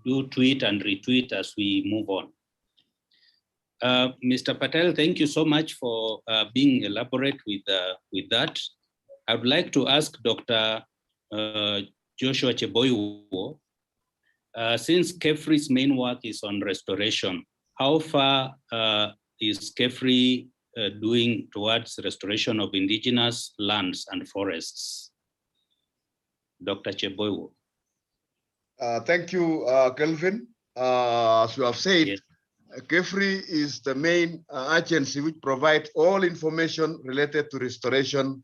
do tweet and retweet as we move on. Mr. Patel, thank you so much for being elaborate with that. I would like to ask Dr. Joshua Cheboiwo, since KEFRI's main work is on restoration, how far is KEFRI doing towards restoration of indigenous lands and forests? Dr. Cheboiwo. Thank you, Kelvin. As you have said, yes. KEFRI is the main agency which provides all information related to restoration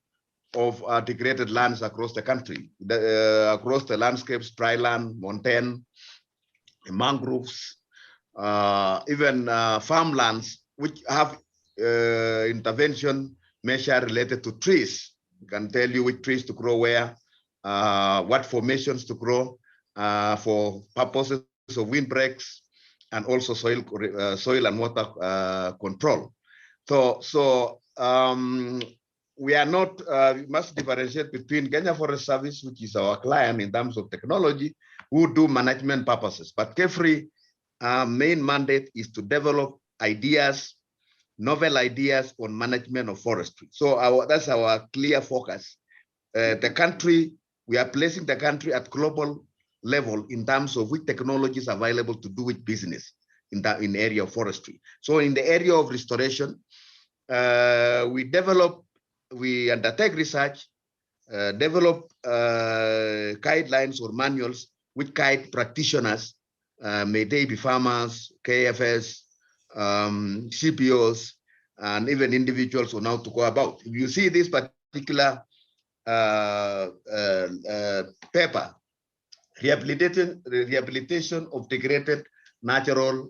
of degraded lands across the country, across the landscapes, dry land, montane, mangroves, even farmlands, which have intervention measure related to trees. We can tell you which trees to grow where, what formations to grow for purposes of windbreaks, and also soil and water control. So we are not, we must differentiate between Kenya Forest Service, which is our client in terms of technology, who do management purposes. But KEFRI main mandate is to develop ideas, novel ideas on management of forestry. So that's our clear focus. The country, we are placing the country at global level in terms of which technologies are available to do with business in the area of forestry. So in the area of restoration, we undertake research, develop guidelines or manuals which guide practitioners, may they be farmers, KFS, CPOs, and even individuals on how to go about. If you see this particular paper, rehabilitation of degraded natural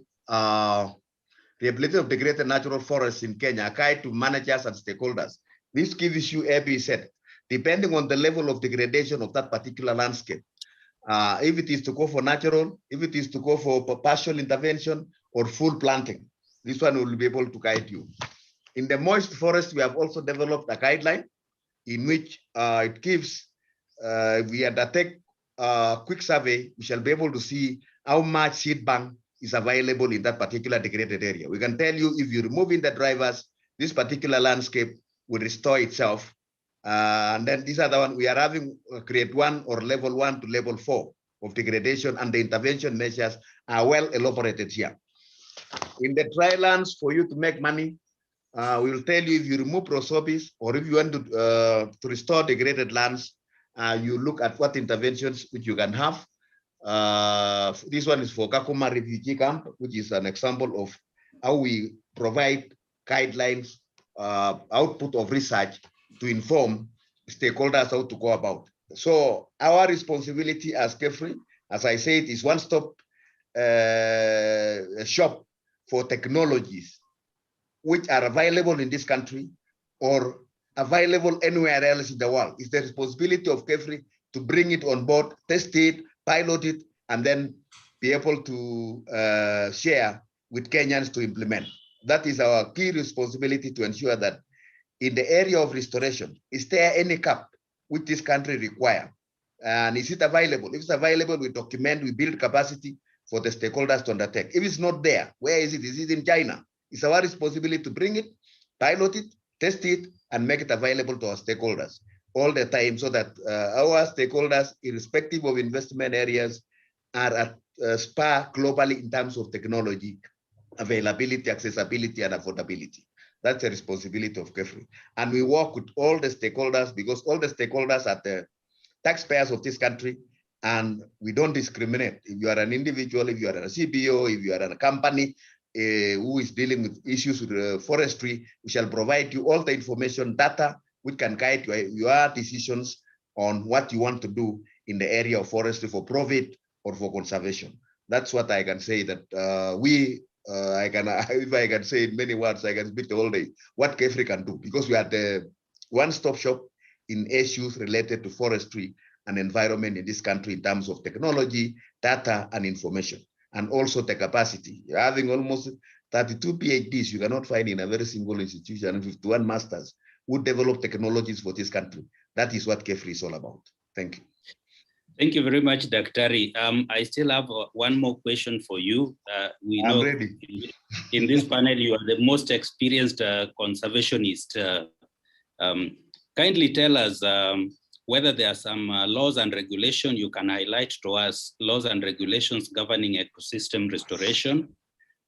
forests in Kenya, a guide to managers and stakeholders. This gives you A, B, Z, depending on the level of degradation of that particular landscape. If it is to go for natural, if it is to go for partial intervention or full planting, this one will be able to guide you. In the moist forest, we have also developed a guideline in which it gives, we undertake a quick survey, we shall be able to see how much seed bank is available in that particular degraded area. We can tell you if you remove in the drivers, this particular landscape will restore itself. And then these are the one we are having grade 1 or level 1 to level 4 of degradation, and the intervention measures are well elaborated here. In the dry lands, for you to make money, we will tell you if you remove prosopis or if you want to restore degraded lands, you look at what interventions which you can have. This one is for Kakuma refugee camp, which is an example of how we provide guidelines, output of research to inform stakeholders how to go about. So our responsibility as KEFRI, as I said, is one-stop shop for technologies which are available in this country or available anywhere else in the world. It's the responsibility of KEFRI to bring it on board, test it, pilot it, and then be able to share with Kenyans to implement. That is our key responsibility, to ensure that in the area of restoration, is there any cap which this country require? And is it available? If it's available, we document, we build capacity for the stakeholders to undertake. If it's not there, where is it? Is it in China? It's our responsibility to bring it, pilot it, test it, and make it available to our stakeholders all the time, so that our stakeholders, irrespective of investment areas, are at par globally in terms of technology, availability, accessibility, and affordability. That's a responsibility of KEFRI. And we work with all the stakeholders, because all the stakeholders are the taxpayers of this country, and we don't discriminate. If you are an individual, if you are a CBO, if you are a company who is dealing with issues with forestry, we shall provide you all the information, data, which can guide your decisions on what you want to do in the area of forestry for profit or for conservation. That's what I can say, that if I can say in many words, I can speak the whole day, what KEFRI can do, because we are the one-stop shop in issues related to forestry and environment in this country in terms of technology, data, and information, and also the capacity. You're having almost 32 PhDs you cannot find in a very single institution, and 51 masters who develop technologies for this country. That is what KEFRI is all about. Thank you. Thank you very much, Daktari. I still have one more question for you. We know in this panel you are the most experienced conservationist. Kindly tell us whether there are some laws and regulations you can highlight to us, laws and regulations governing ecosystem restoration,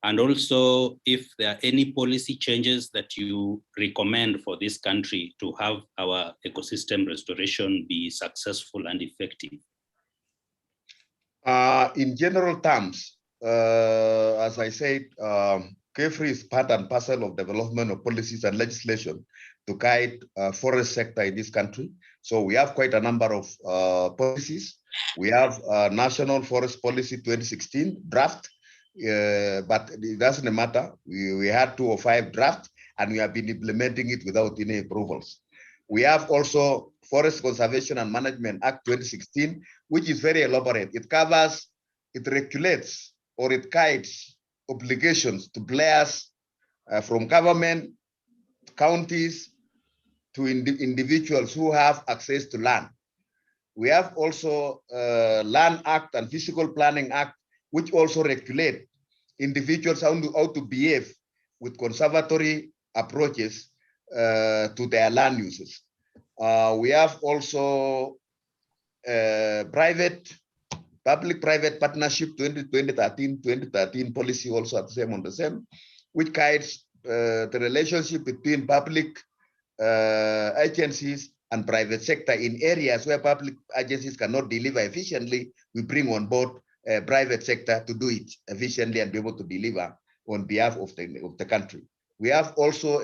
and also if there are any policy changes that you recommend for this country to have our ecosystem restoration be successful and effective. In general terms, as I said, carefree is part and parcel of development of policies and legislation to guide forest sector in this country. So we have quite a number of policies. We have National Forest Policy 2016 draft, but it doesn't matter. We had 2 or 5 drafts, and we have been implementing it without any approvals. We have also Forest Conservation and Management Act 2016, which is very elaborate. It covers, it regulates, or it guides obligations to players from government, counties, to individuals who have access to land. We have also Land Act and Physical Planning Act, which also regulate individuals how to behave with conservatory approaches to their land uses. We have also public-private partnership 2013 policy also at the same, which guides the relationship between public agencies and private sector in areas where public agencies cannot deliver efficiently. We bring on board private sector to do it efficiently and be able to deliver on behalf of the country. We have also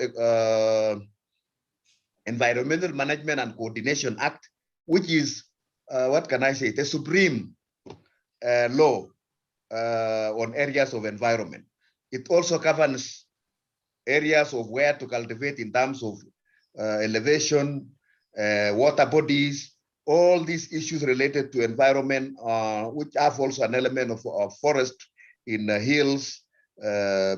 Environmental Management and Coordination Act, which is, what can I say, the supreme law on areas of environment. It also governs areas of where to cultivate in terms of elevation, water bodies, all these issues related to environment, which have also an element of forest in the hills,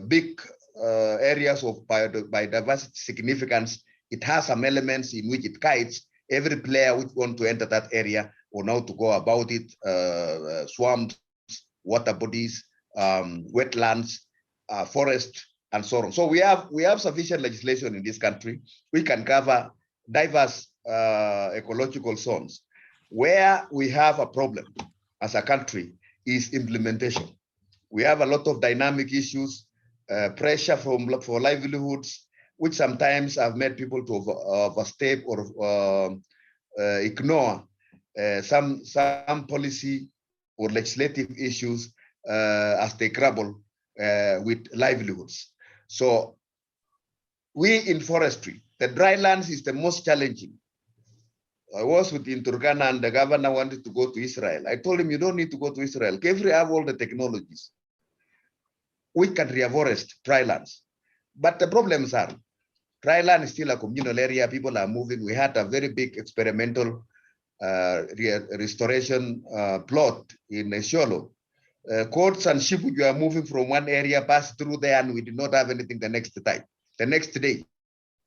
big areas of biodiversity significance. It has some elements in which it guides every player which want to enter that area or how to go about it, swamps, water bodies, wetlands, forest, and so on. So we have sufficient legislation in this country. We can cover diverse ecological zones. Where we have a problem as a country is implementation. We have a lot of dynamic issues, pressure for livelihoods, which sometimes have made people to overstep or ignore some policy or legislative issues as they grapple with livelihoods. So we in forestry, the dry lands is the most challenging. I was in Turkana and the governor wanted to go to Israel. I told him, you don't need to go to Israel. Kefri have all the technologies. We can reforest dry lands. But the problems are, dry land is still a communal area. People are moving. We had a very big experimental restoration plot in Sholo. Coats and sheep which were moving from one area passed through there, and we did not have anything the next day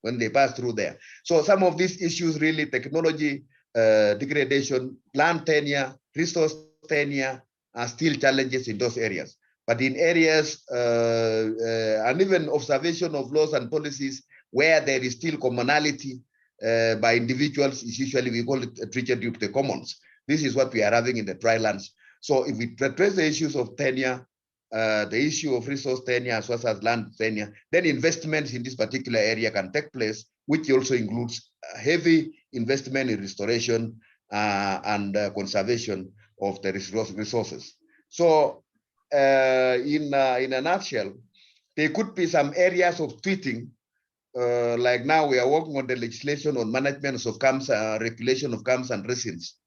when they passed through there. So some of these issues really, technology, degradation, land tenure, resource tenure are still challenges in those areas. But in areas and even observation of laws and policies where there is still commonality by individuals, is usually we call it treated to the commons. This is what we are having in the dry lands. So if we address the issues of tenure, the issue of resource tenure as well as land tenure, then investments in this particular area can take place, which also includes heavy investment in restoration and conservation of the resources. So in a nutshell, there could be some areas of tweaking. Like now we are working on the legislation on management of camps, regulation of camps and resins,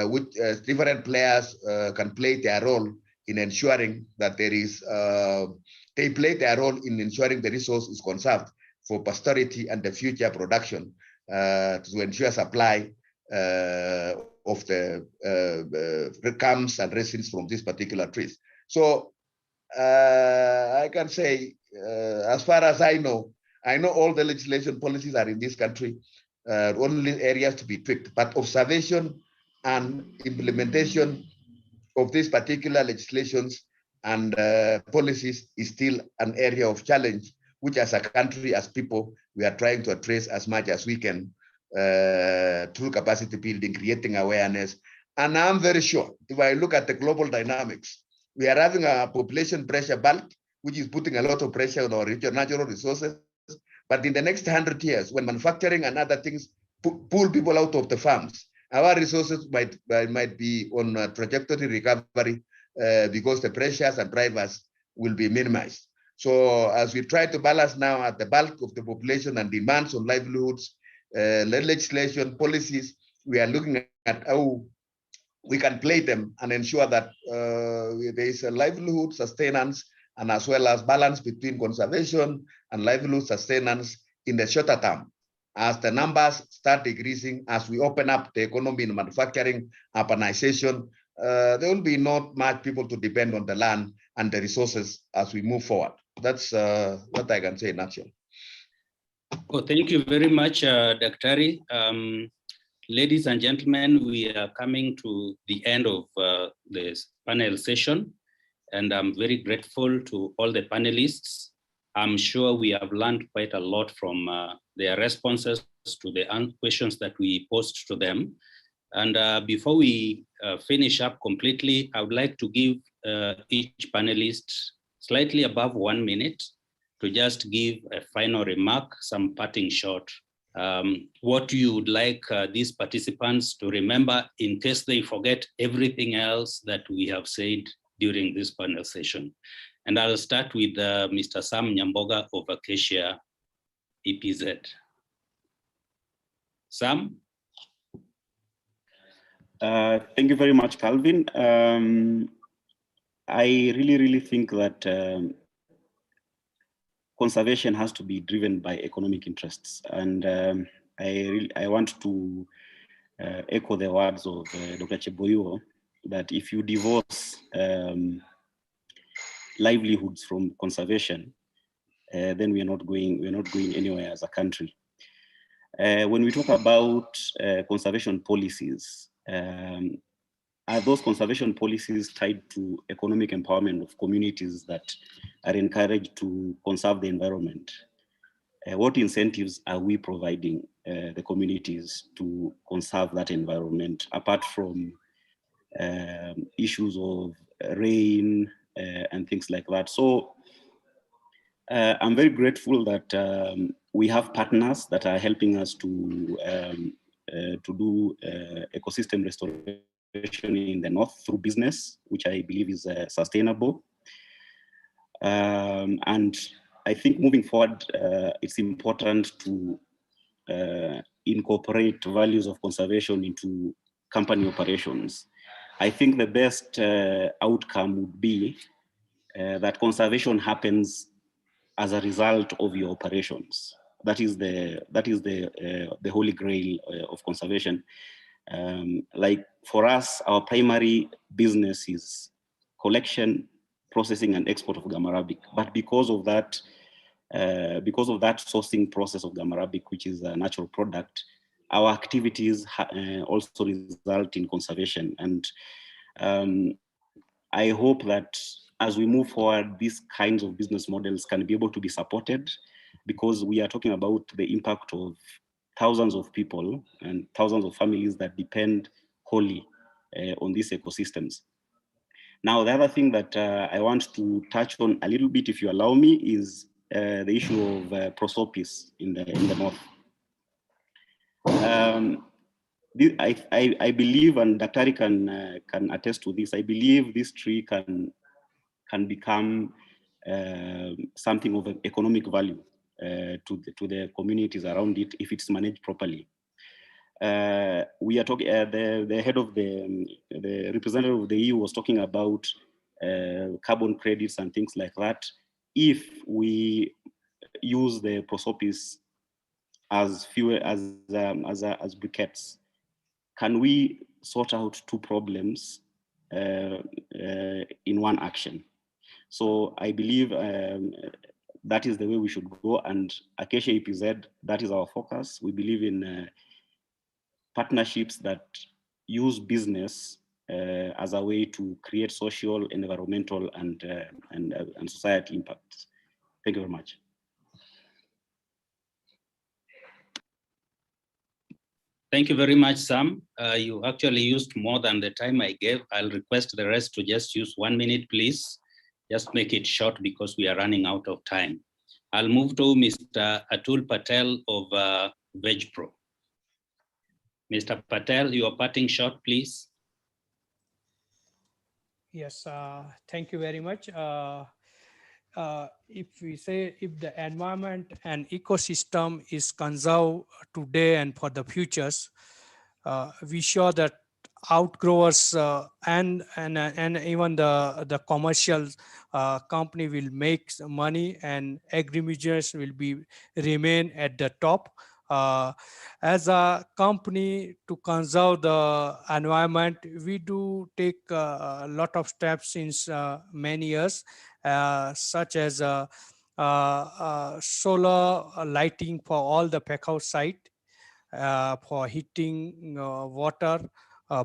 which different players can play their role in ensuring that there is, they play their role in ensuring the resource is conserved for posterity and the future production to ensure supply of the camps and resins from these particular trees. So I can say, as far as I know all the legislation policies are in this country, only areas to be tweaked, but observation and implementation of these particular legislations and policies is still an area of challenge, which as a country, as people, we are trying to address as much as we can through capacity building, creating awareness. And I'm very sure, if I look at the global dynamics, we are having a population pressure bulk, which is putting a lot of pressure on our natural resources. But in the next 100 years, when manufacturing and other things pull people out of the farms, our resources might be on a trajectory recovery because the pressures and drivers will be minimized. So as we try to balance now at the bulk of the population and demands on livelihoods, legislation, policies, we are looking at how we can play them and ensure that there is a livelihood sustenance and as well as balance between conservation and livelihood sustenance in the shorter term. As the numbers start decreasing, as we open up the economy in manufacturing, urbanization, there will be not much people to depend on the land and the resources as we move forward. That's what I can say in a nutshell. Well, thank you very much, Daktari. Ladies and gentlemen, we are coming to the end of this panel session, and I'm very grateful to all the panelists. I'm sure we have learned quite a lot from their responses to the questions that we posed to them. And before we finish up completely, I would like to give each panelist slightly above 1 minute to just give a final remark, some parting shot. What you would like these participants to remember in case they forget everything else that we have said during this panel session. And I'll start with Mr. Sam Nyamboga of Acacia EPZ. Sam? Thank you very much, Calvin. I really think that conservation has to be driven by economic interests. And I want to echo the words of Dr. Cheboyo, that if you divorce livelihoods from conservation, then we're not going anywhere as a country. When we talk about conservation policies, are those conservation policies tied to economic empowerment of communities that are encouraged to conserve the environment? What incentives are we providing the communities to conserve that environment, apart from issues of rain and things like that? So I'm very grateful that we have partners that are helping us to do ecosystem restoration in the north through business, which I believe is sustainable. And I think moving forward, it's important to incorporate values of conservation into company operations. I think the best outcome would be that conservation happens as a result of your operations. That is the holy grail of conservation. Like for us, our primary business is collection, processing, and export of gum arabic. But because of that sourcing process of gum arabic, which is a natural product, our activities also result in conservation. And I hope that as we move forward, these kinds of business models can be able to be supported, because we are talking about the impact of thousands of people and thousands of families that depend wholly on these ecosystems. Now, the other thing that I want to touch on a little bit, if you allow me, is the issue of prosopis in the north. I believe, and Daktari can attest to this, I believe this tree can become something of an economic value to the communities around it if it's managed properly. We are talking, the head of the representative of the EU was talking about carbon credits and things like that. If we use the prosopis as fuel, as briquettes, can we sort out two problems in one action? So I believe that is the way we should go. And Acacia EPZ, that is our focus. We believe in partnerships that use business as a way to create social, environmental, and society impacts. Thank you very much. Thank you very much, Sam. You actually used more than the time I gave. I'll request the rest to just use 1 minute, please. Just make it short because we are running out of time. I'll move to Mr. Atul Patel of VegPro. Mr. Patel, your parting shot, please. Yes, thank you very much. if we say if the environment and ecosystem is conserved today and for the futures, we sure that outgrowers and even the commercial company will make some money, and agribusiness will be remain at the top. As a company to conserve the environment, we do take a lot of steps since many years, such as solar lighting for all the pack house site, for heating water,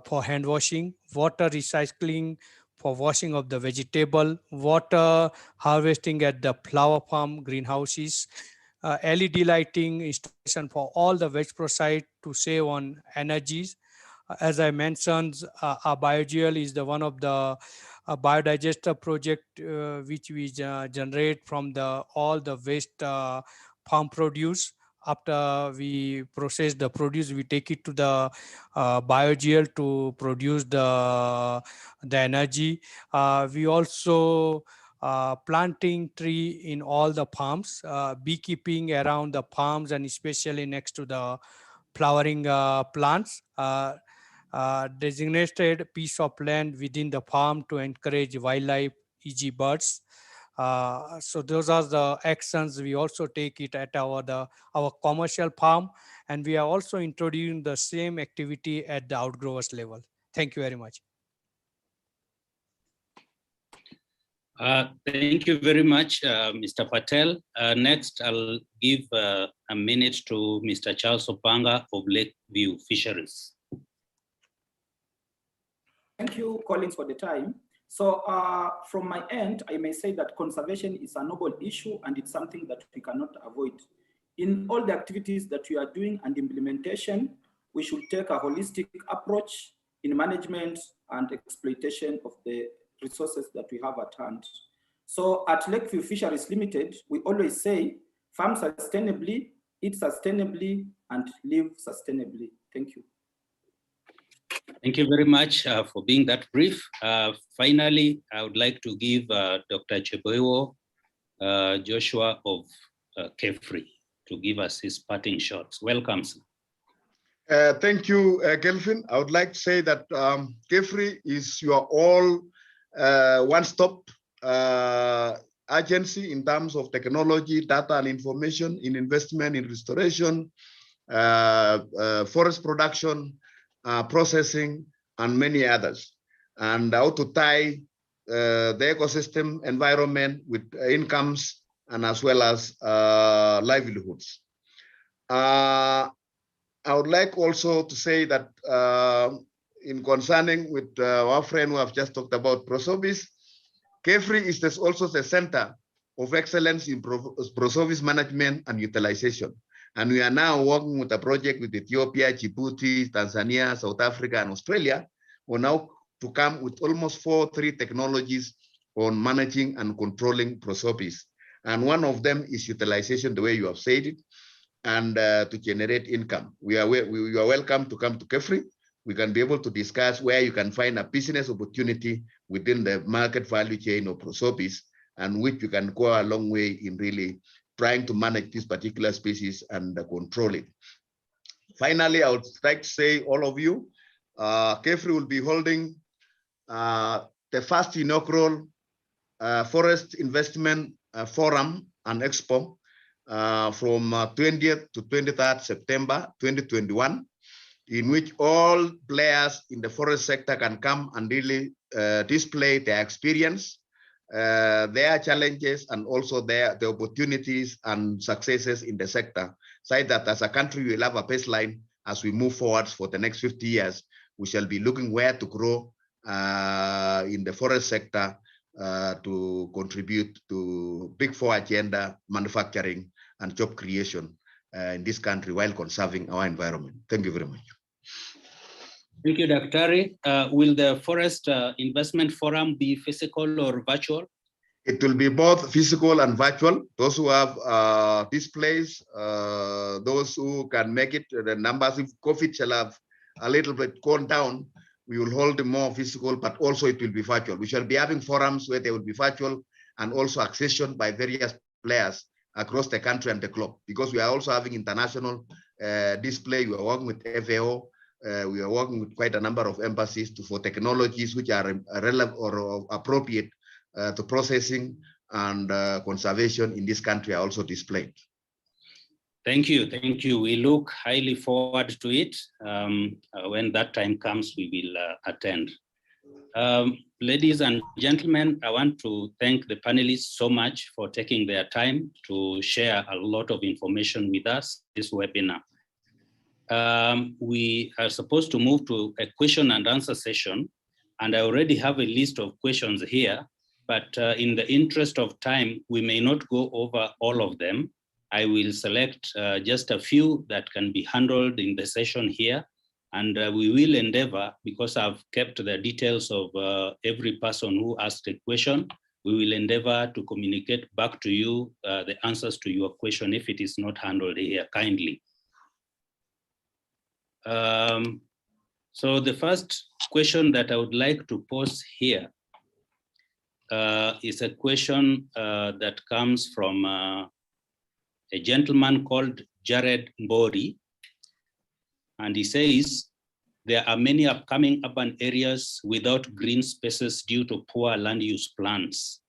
for hand washing, water recycling for washing of the vegetable, water harvesting at the flower farm greenhouses, LED lighting installation for all the veg pro site to save on energies. As I mentioned, our biogeol is the one of the biodigester project which we generate from the all the waste farm produce. After we process the produce, we take it to the biogeol to produce the energy. We also planting tree in all the farms, beekeeping around the farms, and especially next to the flowering plants. Designated piece of land within the farm to encourage wildlife, e.g. birds. So those are the actions we also take it at our commercial farm, and we are also introducing the same activity at the outgrowers level. Thank you very much. Thank you very much, Mr. Patel. Next, I'll give a minute to Mr. Charles Opanga of Lakeview Fisheries. Thank you, Collins, for the time. So from my end, I may say that conservation is a noble issue, and it's something that we cannot avoid. In all the activities that we are doing and implementation, we should take a holistic approach in management and exploitation of the resources that we have at hand. So at Lakeview Fisheries Limited, we always say, farm sustainably, eat sustainably, and live sustainably. Thank you. Thank you very much for being that brief. Finally, I would like to give Dr. Cheboiwo Joshua of KEFRI to give us his parting shots. Welcome, sir. Thank you, Kelvin. I would like to say that KEFRI is your all one-stop agency in terms of technology, data and information, in investment, in restoration, forest production, processing, and many others, and how to tie the ecosystem environment with incomes and as well as livelihoods. I would like also to say that in concerning with our friend who have just talked about Prosobis, KEFRI is also the center of excellence in Prosobis management and utilization. And we are now working with a project with Ethiopia, Djibouti, Tanzania, South Africa, and Australia. We're now to come with almost 3 technologies on managing and controlling Prosobis. And one of them is utilization, the way you have said it, and to generate income. You are welcome to come to KEFRI. We can be able to discuss where you can find a business opportunity within the market value chain of Prosobis, and which you can go a long way in really trying to manage this particular species and control it. Finally, I would like to say all of you, KEFRI will be holding the first inaugural Forest Investment Forum and Expo from 20th to 23rd September 2021, in which all players in the forest sector can come and really display their experience, their challenges, and also the opportunities and successes in the sector, so that as a country we'll have a baseline as we move forward for the next 50 years. We shall be looking where to grow in the forest sector to contribute to Big Four agenda, manufacturing, and job creation in this country while conserving our environment. Thank you very much. Thank you, Daktari. Will the Forest Investment Forum be physical or virtual? It will be both physical and virtual. Those who have displays, those who can make it, the numbers, if COVID shall have a little bit gone down, we will hold more physical, but also it will be virtual. We shall be having forums where they will be virtual, and also accession by various players across the country and the globe, because we are also having international display. We are working with FAO. We are working with quite a number of embassies for technologies which are relevant or appropriate to processing and conservation in this country are also displayed. Thank you. Thank you. We look highly forward to it. When that time comes, we will attend. Ladies and gentlemen, I want to thank the panelists so much for taking their time to share a lot of information with us this webinar. We are supposed to move to a question and answer session, and I already have a list of questions here, but in the interest of time, we may not go over all of them. I will select just a few that can be handled in the session here, and we will endeavor, because I've kept the details of every person who asked a question, we will endeavor to communicate back to you the answers to your question if it is not handled here kindly. So the first question that I would like to pose here is a question that comes from a gentleman called Jared Mbori. And he says, there are many upcoming urban areas without green spaces due to poor land use plans.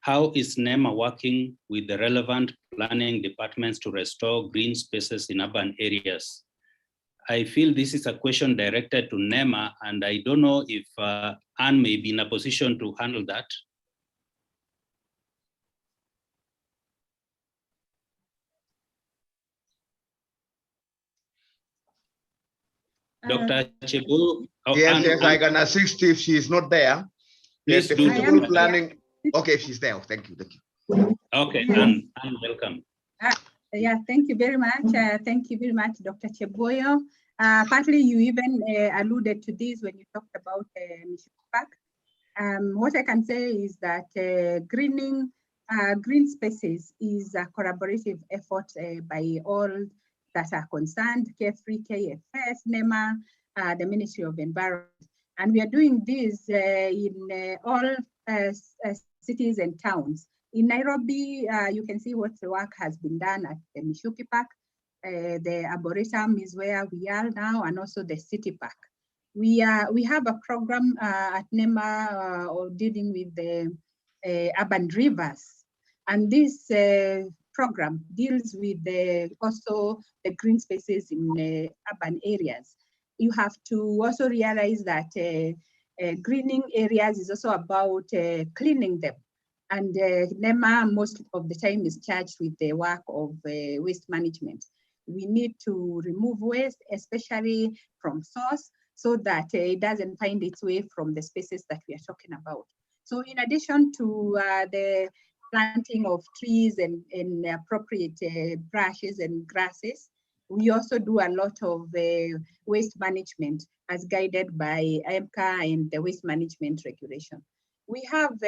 How is NEMA working with the relevant planning departments to restore green spaces in urban areas? I feel this is a question directed to NEMA, and I don't know if Anne may be in a position to handle that. Dr. Chebu. Oh, yes, yes, I can assist if she is not there. Please the do. physical planning. Okay, she's there. Thank you. Thank you. Okay, Anne, welcome. Yeah, thank you very much. Thank you very much, Dr. Cheboyo. Partly, you even alluded to this when you talked about Mishuki Park. What I can say is that greening green spaces is a collaborative effort by all that are concerned, Carefree, KFS, NEMA, the Ministry of Environment. And we are doing this in all cities and towns. In Nairobi, you can see what the work has been done at the Mishuki Park. The Arboretum is where we are now, and also the City Park. We have a program at NEMA dealing with the urban rivers. And this program deals with also the green spaces in urban areas. You have to also realize that greening areas is also about cleaning them. And NEMA most of the time is charged with the work of waste management. We need to remove waste, especially from source, so that it doesn't find its way from the spaces that we are talking about. So in addition to the planting of trees and appropriate brushes and grasses, we also do a lot of waste management as guided by IMCA and the waste management regulation. We have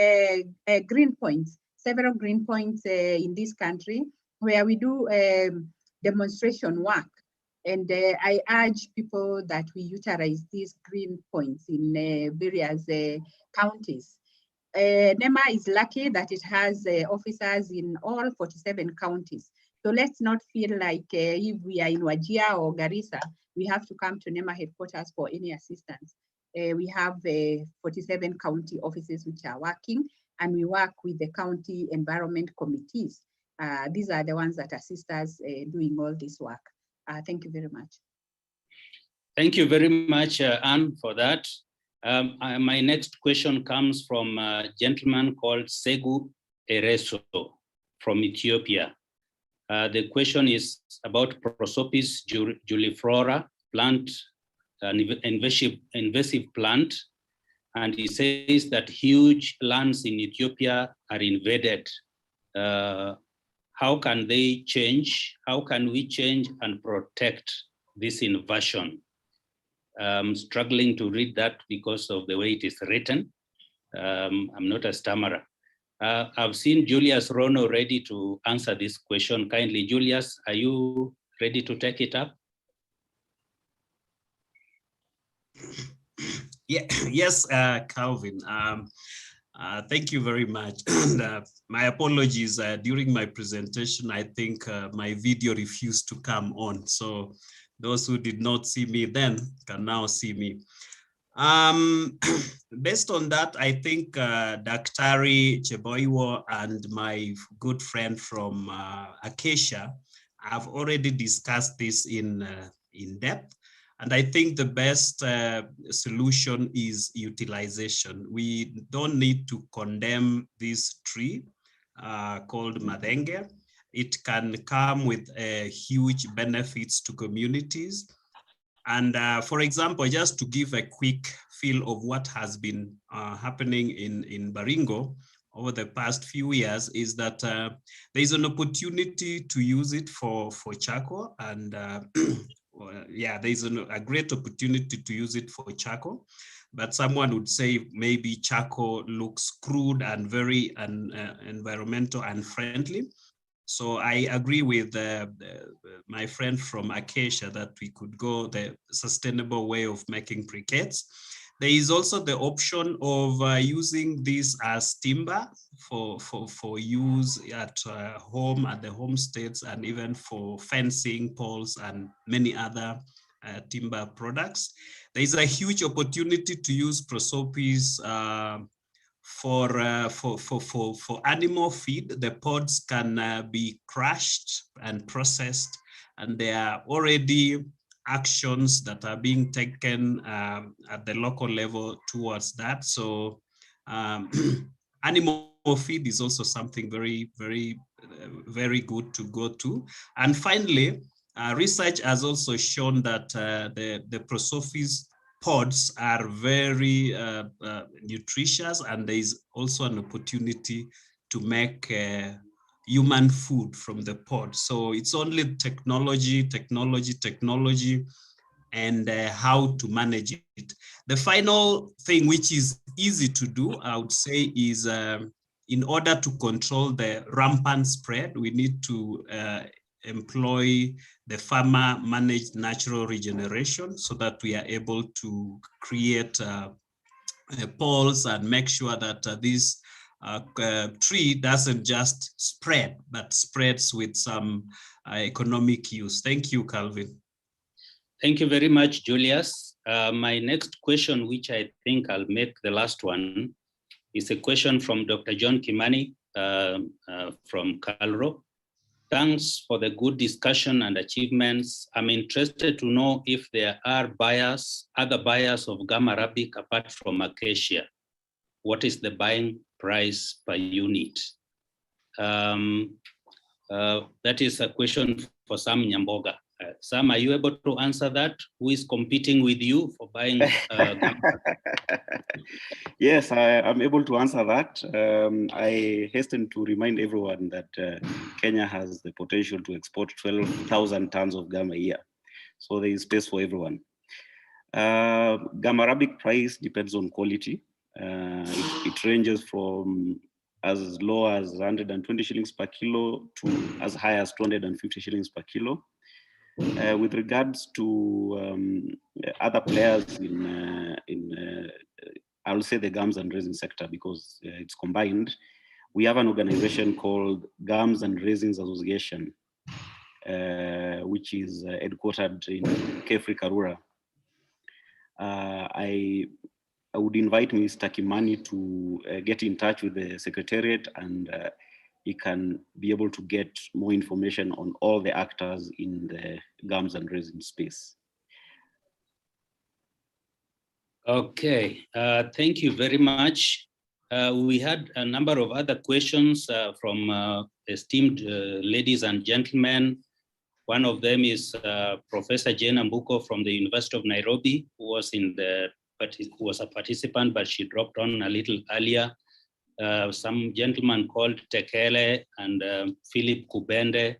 green points, several green points in this country where we do demonstration work. And I urge people that we utilize these green points in various counties. NEMA is lucky that it has officers in all 47 counties. So let's not feel like if we are in Wajir or Garissa, we have to come to NEMA headquarters for any assistance. We have 47 county offices which are working, and we work with the county environment committees. These are the ones that assist us doing all this work. Thank you very much. Thank you very much, Anne, for that. My next question comes from a gentleman called Segu Ereso from Ethiopia. The question is about Prosopis juliflora plant, an invasive plant. And he says that huge lands in Ethiopia are invaded. How can they change? How can we change and protect this invasion? I'm struggling to read that because of the way it is written. I'm not a stammerer. I've seen Julius Rono ready to answer this question. Kindly, Julius, are you ready to take it up? Yeah, yes, Calvin. Thank you very much. And, my apologies. During my presentation, I think my video refused to come on. So those who did not see me then can now see me. Based on that, I think Daktari Cheboiwo and my good friend from Acacia have already discussed this in depth. And I think the best solution is utilization. We don't need to condemn this tree called Madenge. It can come with huge benefits to communities. And for example, just to give a quick feel of what has been happening in Baringo over the past few years is that there is an opportunity to use it for charcoal. And yeah, there's a great opportunity to use it for charcoal. But someone would say maybe charcoal looks crude and very environmental unfriendly. So I agree with my friend from Acacia that we could go the sustainable way of making briquettes. There is also the option of using this as timber for use at home, at the homesteads, and even for fencing, poles, and many other timber products. There is a huge opportunity to use prosopis for animal feed. The pods can be crushed and processed, and there are already actions that are being taken at the local level towards that. So animal feed is also something very, very, very good to go to. And finally, research has also shown that the prosopis pods are very nutritious, and there is also an opportunity to make human food from the pod. So it's only technology, and how to manage it. The final thing, which is easy to do, I would say, is in order to control the rampant spread, we need to employ the farmer managed natural regeneration so that we are able to create poles and make sure that this tree doesn't just spread, but spreads with some economic use. Thank you, Calvin. Thank you very much, Julius. My next question, which I think I'll make the last one, is a question from Dr. John Kimani from Calro. Thanks for the good discussion and achievements. I'm interested to know if there are other buyers of gum arabic apart from Acacia. What is the buying price per unit? That is a question for Sam Nyamboga. Sam, are you able to answer that? Who is competing with you for buying gum? Yes, I'm able to answer that. I hasten to remind everyone that Kenya has the potential to export 12,000 tons of gum a year. So there is space for everyone. Gum arabic price depends on quality. It ranges from as low as 120 shillings per kilo to as high as 250 shillings per kilo. With regards to other players in I will say the gums and resin sector because it's combined. We have an organization called Gums and Resins Association, which is headquartered in Kefri Karura. I would invite Mr. Kimani to get in touch with the secretariat, and he can be able to get more information on all the actors in the gums and resin space. Okay, thank you very much. We had a number of other questions from esteemed ladies and gentlemen. One of them is Professor Jane Ambuko from the University of Nairobi, who was a participant, but she dropped on a little earlier. Some gentleman called Tekele and Philip Kubende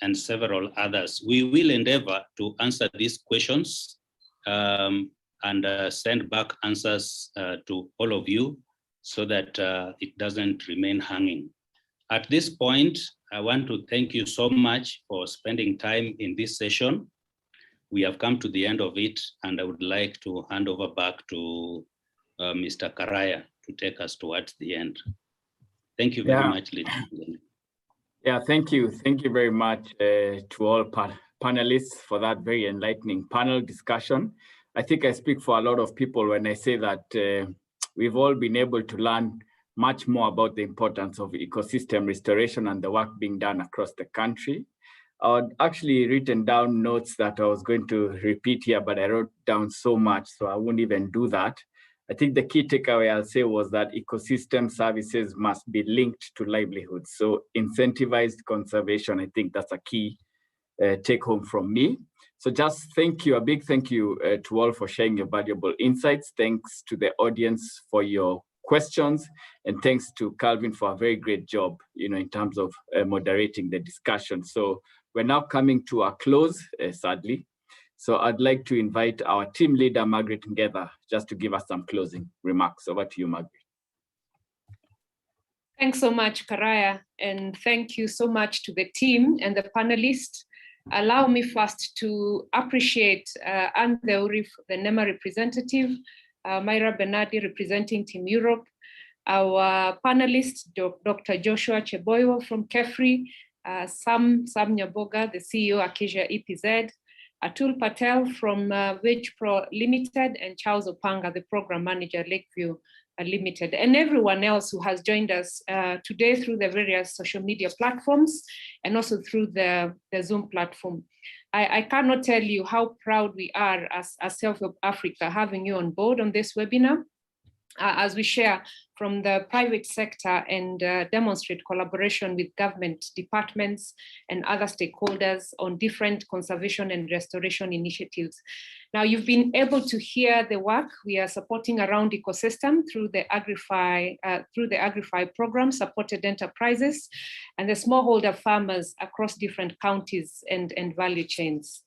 and several others. We will endeavor to answer these questions and send back answers to all of you so that it doesn't remain hanging. At this point, I want to thank you so much for spending time in this session. We have come to the end of it, and I would like to hand over back to Mr. Karaya to take us towards the end. Thank you very much, ladies and gentlemen. Yeah, thank you. Thank you very much to all panelists for that very enlightening panel discussion. I think I speak for a lot of people when I say that we've all been able to learn much more about the importance of ecosystem restoration and the work being done across the country. I had actually written down notes that I was going to repeat here, but I wrote down so much, so I won't even do that. I think the key takeaway I'll say was that ecosystem services must be linked to livelihoods. So incentivized conservation, I think that's a key take home from me. So just thank you, a big thank you to all for sharing your valuable insights. Thanks to the audience for your questions, and thanks to Calvin for a very great job, in terms of moderating the discussion. So we're now coming to a close, sadly. So I'd like to invite our team leader, Margaret Ngetha, just to give us some closing remarks. Over to you, Margaret. Thanks so much, Karaya, and thank you so much to the team and the panelists. Allow me first to appreciate Anne Theuri, the NEMA representative, Myra Bernardi representing Team Europe, our panelist, Dr. Joshua Cheboiwo from KEFRI, Sam Nyaboga, the CEO, Acacia EPZ, Atul Patel from VegPro Limited, and Charles Opanga, the program manager, Lakeview Limited, and everyone else who has joined us today through the various social media platforms and also through the Zoom platform. I cannot tell you how proud we are as SelfHelp Africa having you on board on this webinar as we share from the private sector and demonstrate collaboration with government departments and other stakeholders on different conservation and restoration initiatives. Now, you've been able to hear the work we are supporting around ecosystem through the AgriFI program, supported enterprises, and the smallholder farmers across different counties and value chains.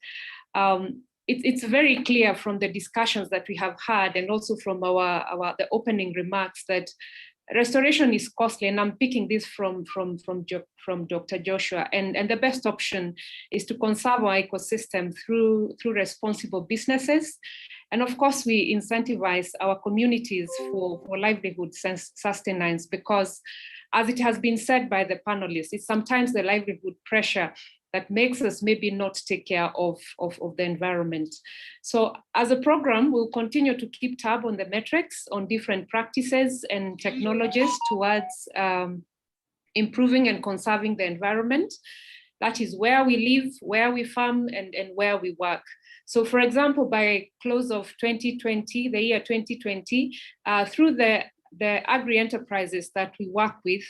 It's very clear from the discussions that we have had and also from the opening remarks that restoration is costly, and I'm picking this from Dr. Joshua, and the best option is to conserve our ecosystem through responsible businesses. And of course, we incentivize our communities for livelihood sustenance, because as it has been said by the panelists, it's sometimes the livelihood pressure that makes us maybe not take care of the environment. So as a program, we'll continue to keep tab on the metrics on different practices and technologies towards improving and conserving the environment. That is where we live, where we farm, and where we work. So for example, by close of 2020, the year 2020, through the agri-enterprises that we work with,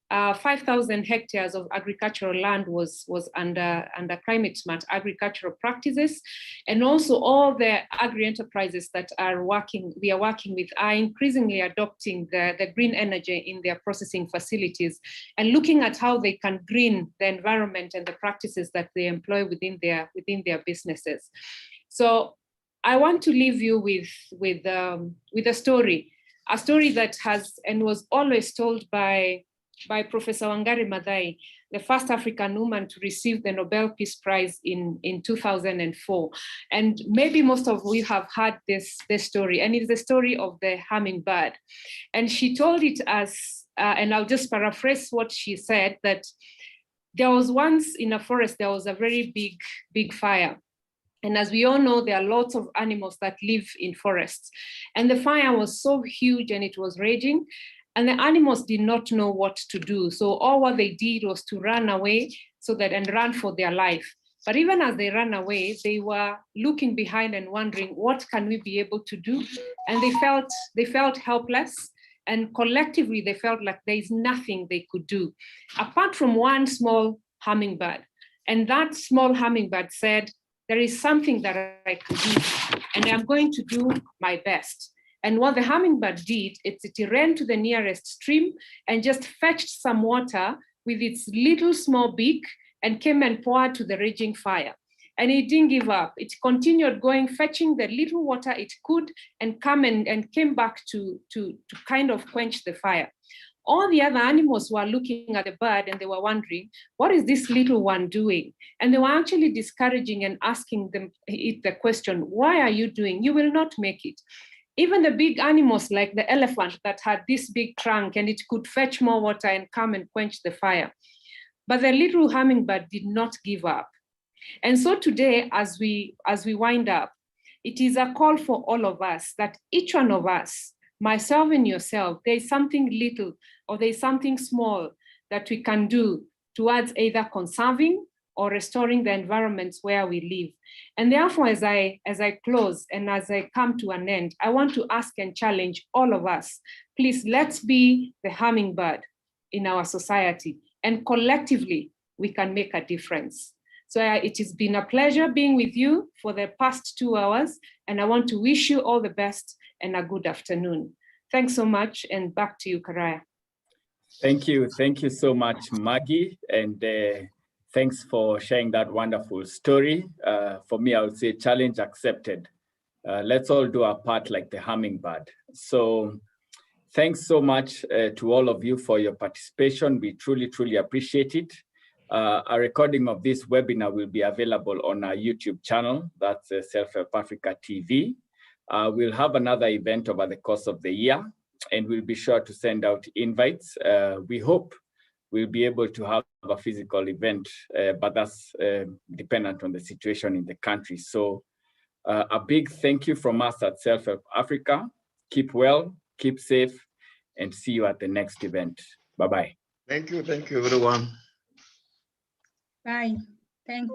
5,000 hectares of agricultural land was under climate smart agricultural practices, and also all the agri-enterprises that we are working with are increasingly adopting the green energy in their processing facilities and looking at how they can green the environment and the practices that they employ within their businesses. So I want to leave you with a story that has and was always told by Professor Wangari Maathai, the first African woman to receive the Nobel Peace Prize in 2004. And maybe most of you have heard this story, and it's the story of the hummingbird. And she told it as, and I'll just paraphrase what she said, that there was once in a forest, there was a very big fire. And as we all know, there are lots of animals that live in forests. And the fire was so huge and it was raging. And the animals did not know what to do. So all what they did was to run away and run for their life. But even as they ran away, they were looking behind and wondering, what can we be able to do? And they felt helpless. And collectively, they felt like there is nothing they could do, apart from one small hummingbird. And that small hummingbird said, there is something that I can do, and I'm going to do my best. And what the hummingbird did, it ran to the nearest stream and just fetched some water with its little small beak and came and poured to the raging fire. And it didn't give up. It continued going, fetching the little water it could and came back to kind of quench the fire. All the other animals were looking at the bird and they were wondering, what is this little one doing? And they were actually discouraging and asking it the question, why are you doing? You will not make it. Even the big animals like the elephant that had this big trunk and it could fetch more water and come and quench the fire. But the little hummingbird did not give up. And so today, as we wind up, it is a call for all of us that each one of us, myself and yourself, there is something little or there is something small that we can do towards either conserving or restoring the environments where we live. And therefore, as I close and as I come to an end, I want to ask and challenge all of us, please, let's be the hummingbird in our society, and collectively, we can make a difference. So it has been a pleasure being with you for the past 2 hours, and I want to wish you all the best and a good afternoon. Thanks so much, and back to you, Karaya. Thank you so much, Maggie, and thanks for sharing that wonderful story. For me, I would say challenge accepted. Let's all do our part like the hummingbird. So thanks so much to all of you for your participation. We truly, truly appreciate it. A recording of this webinar will be available on our YouTube channel. That's SelfHelp Africa TV. We'll have another event over the course of the year, and we'll be sure to send out invites. We hope we'll be able to have a physical event, but that's dependent on the situation in the country. So a big thank you from us at SelfHelp Africa. Keep well, keep safe, and see you at the next event. Bye-bye. Thank you everyone. Bye, thanks.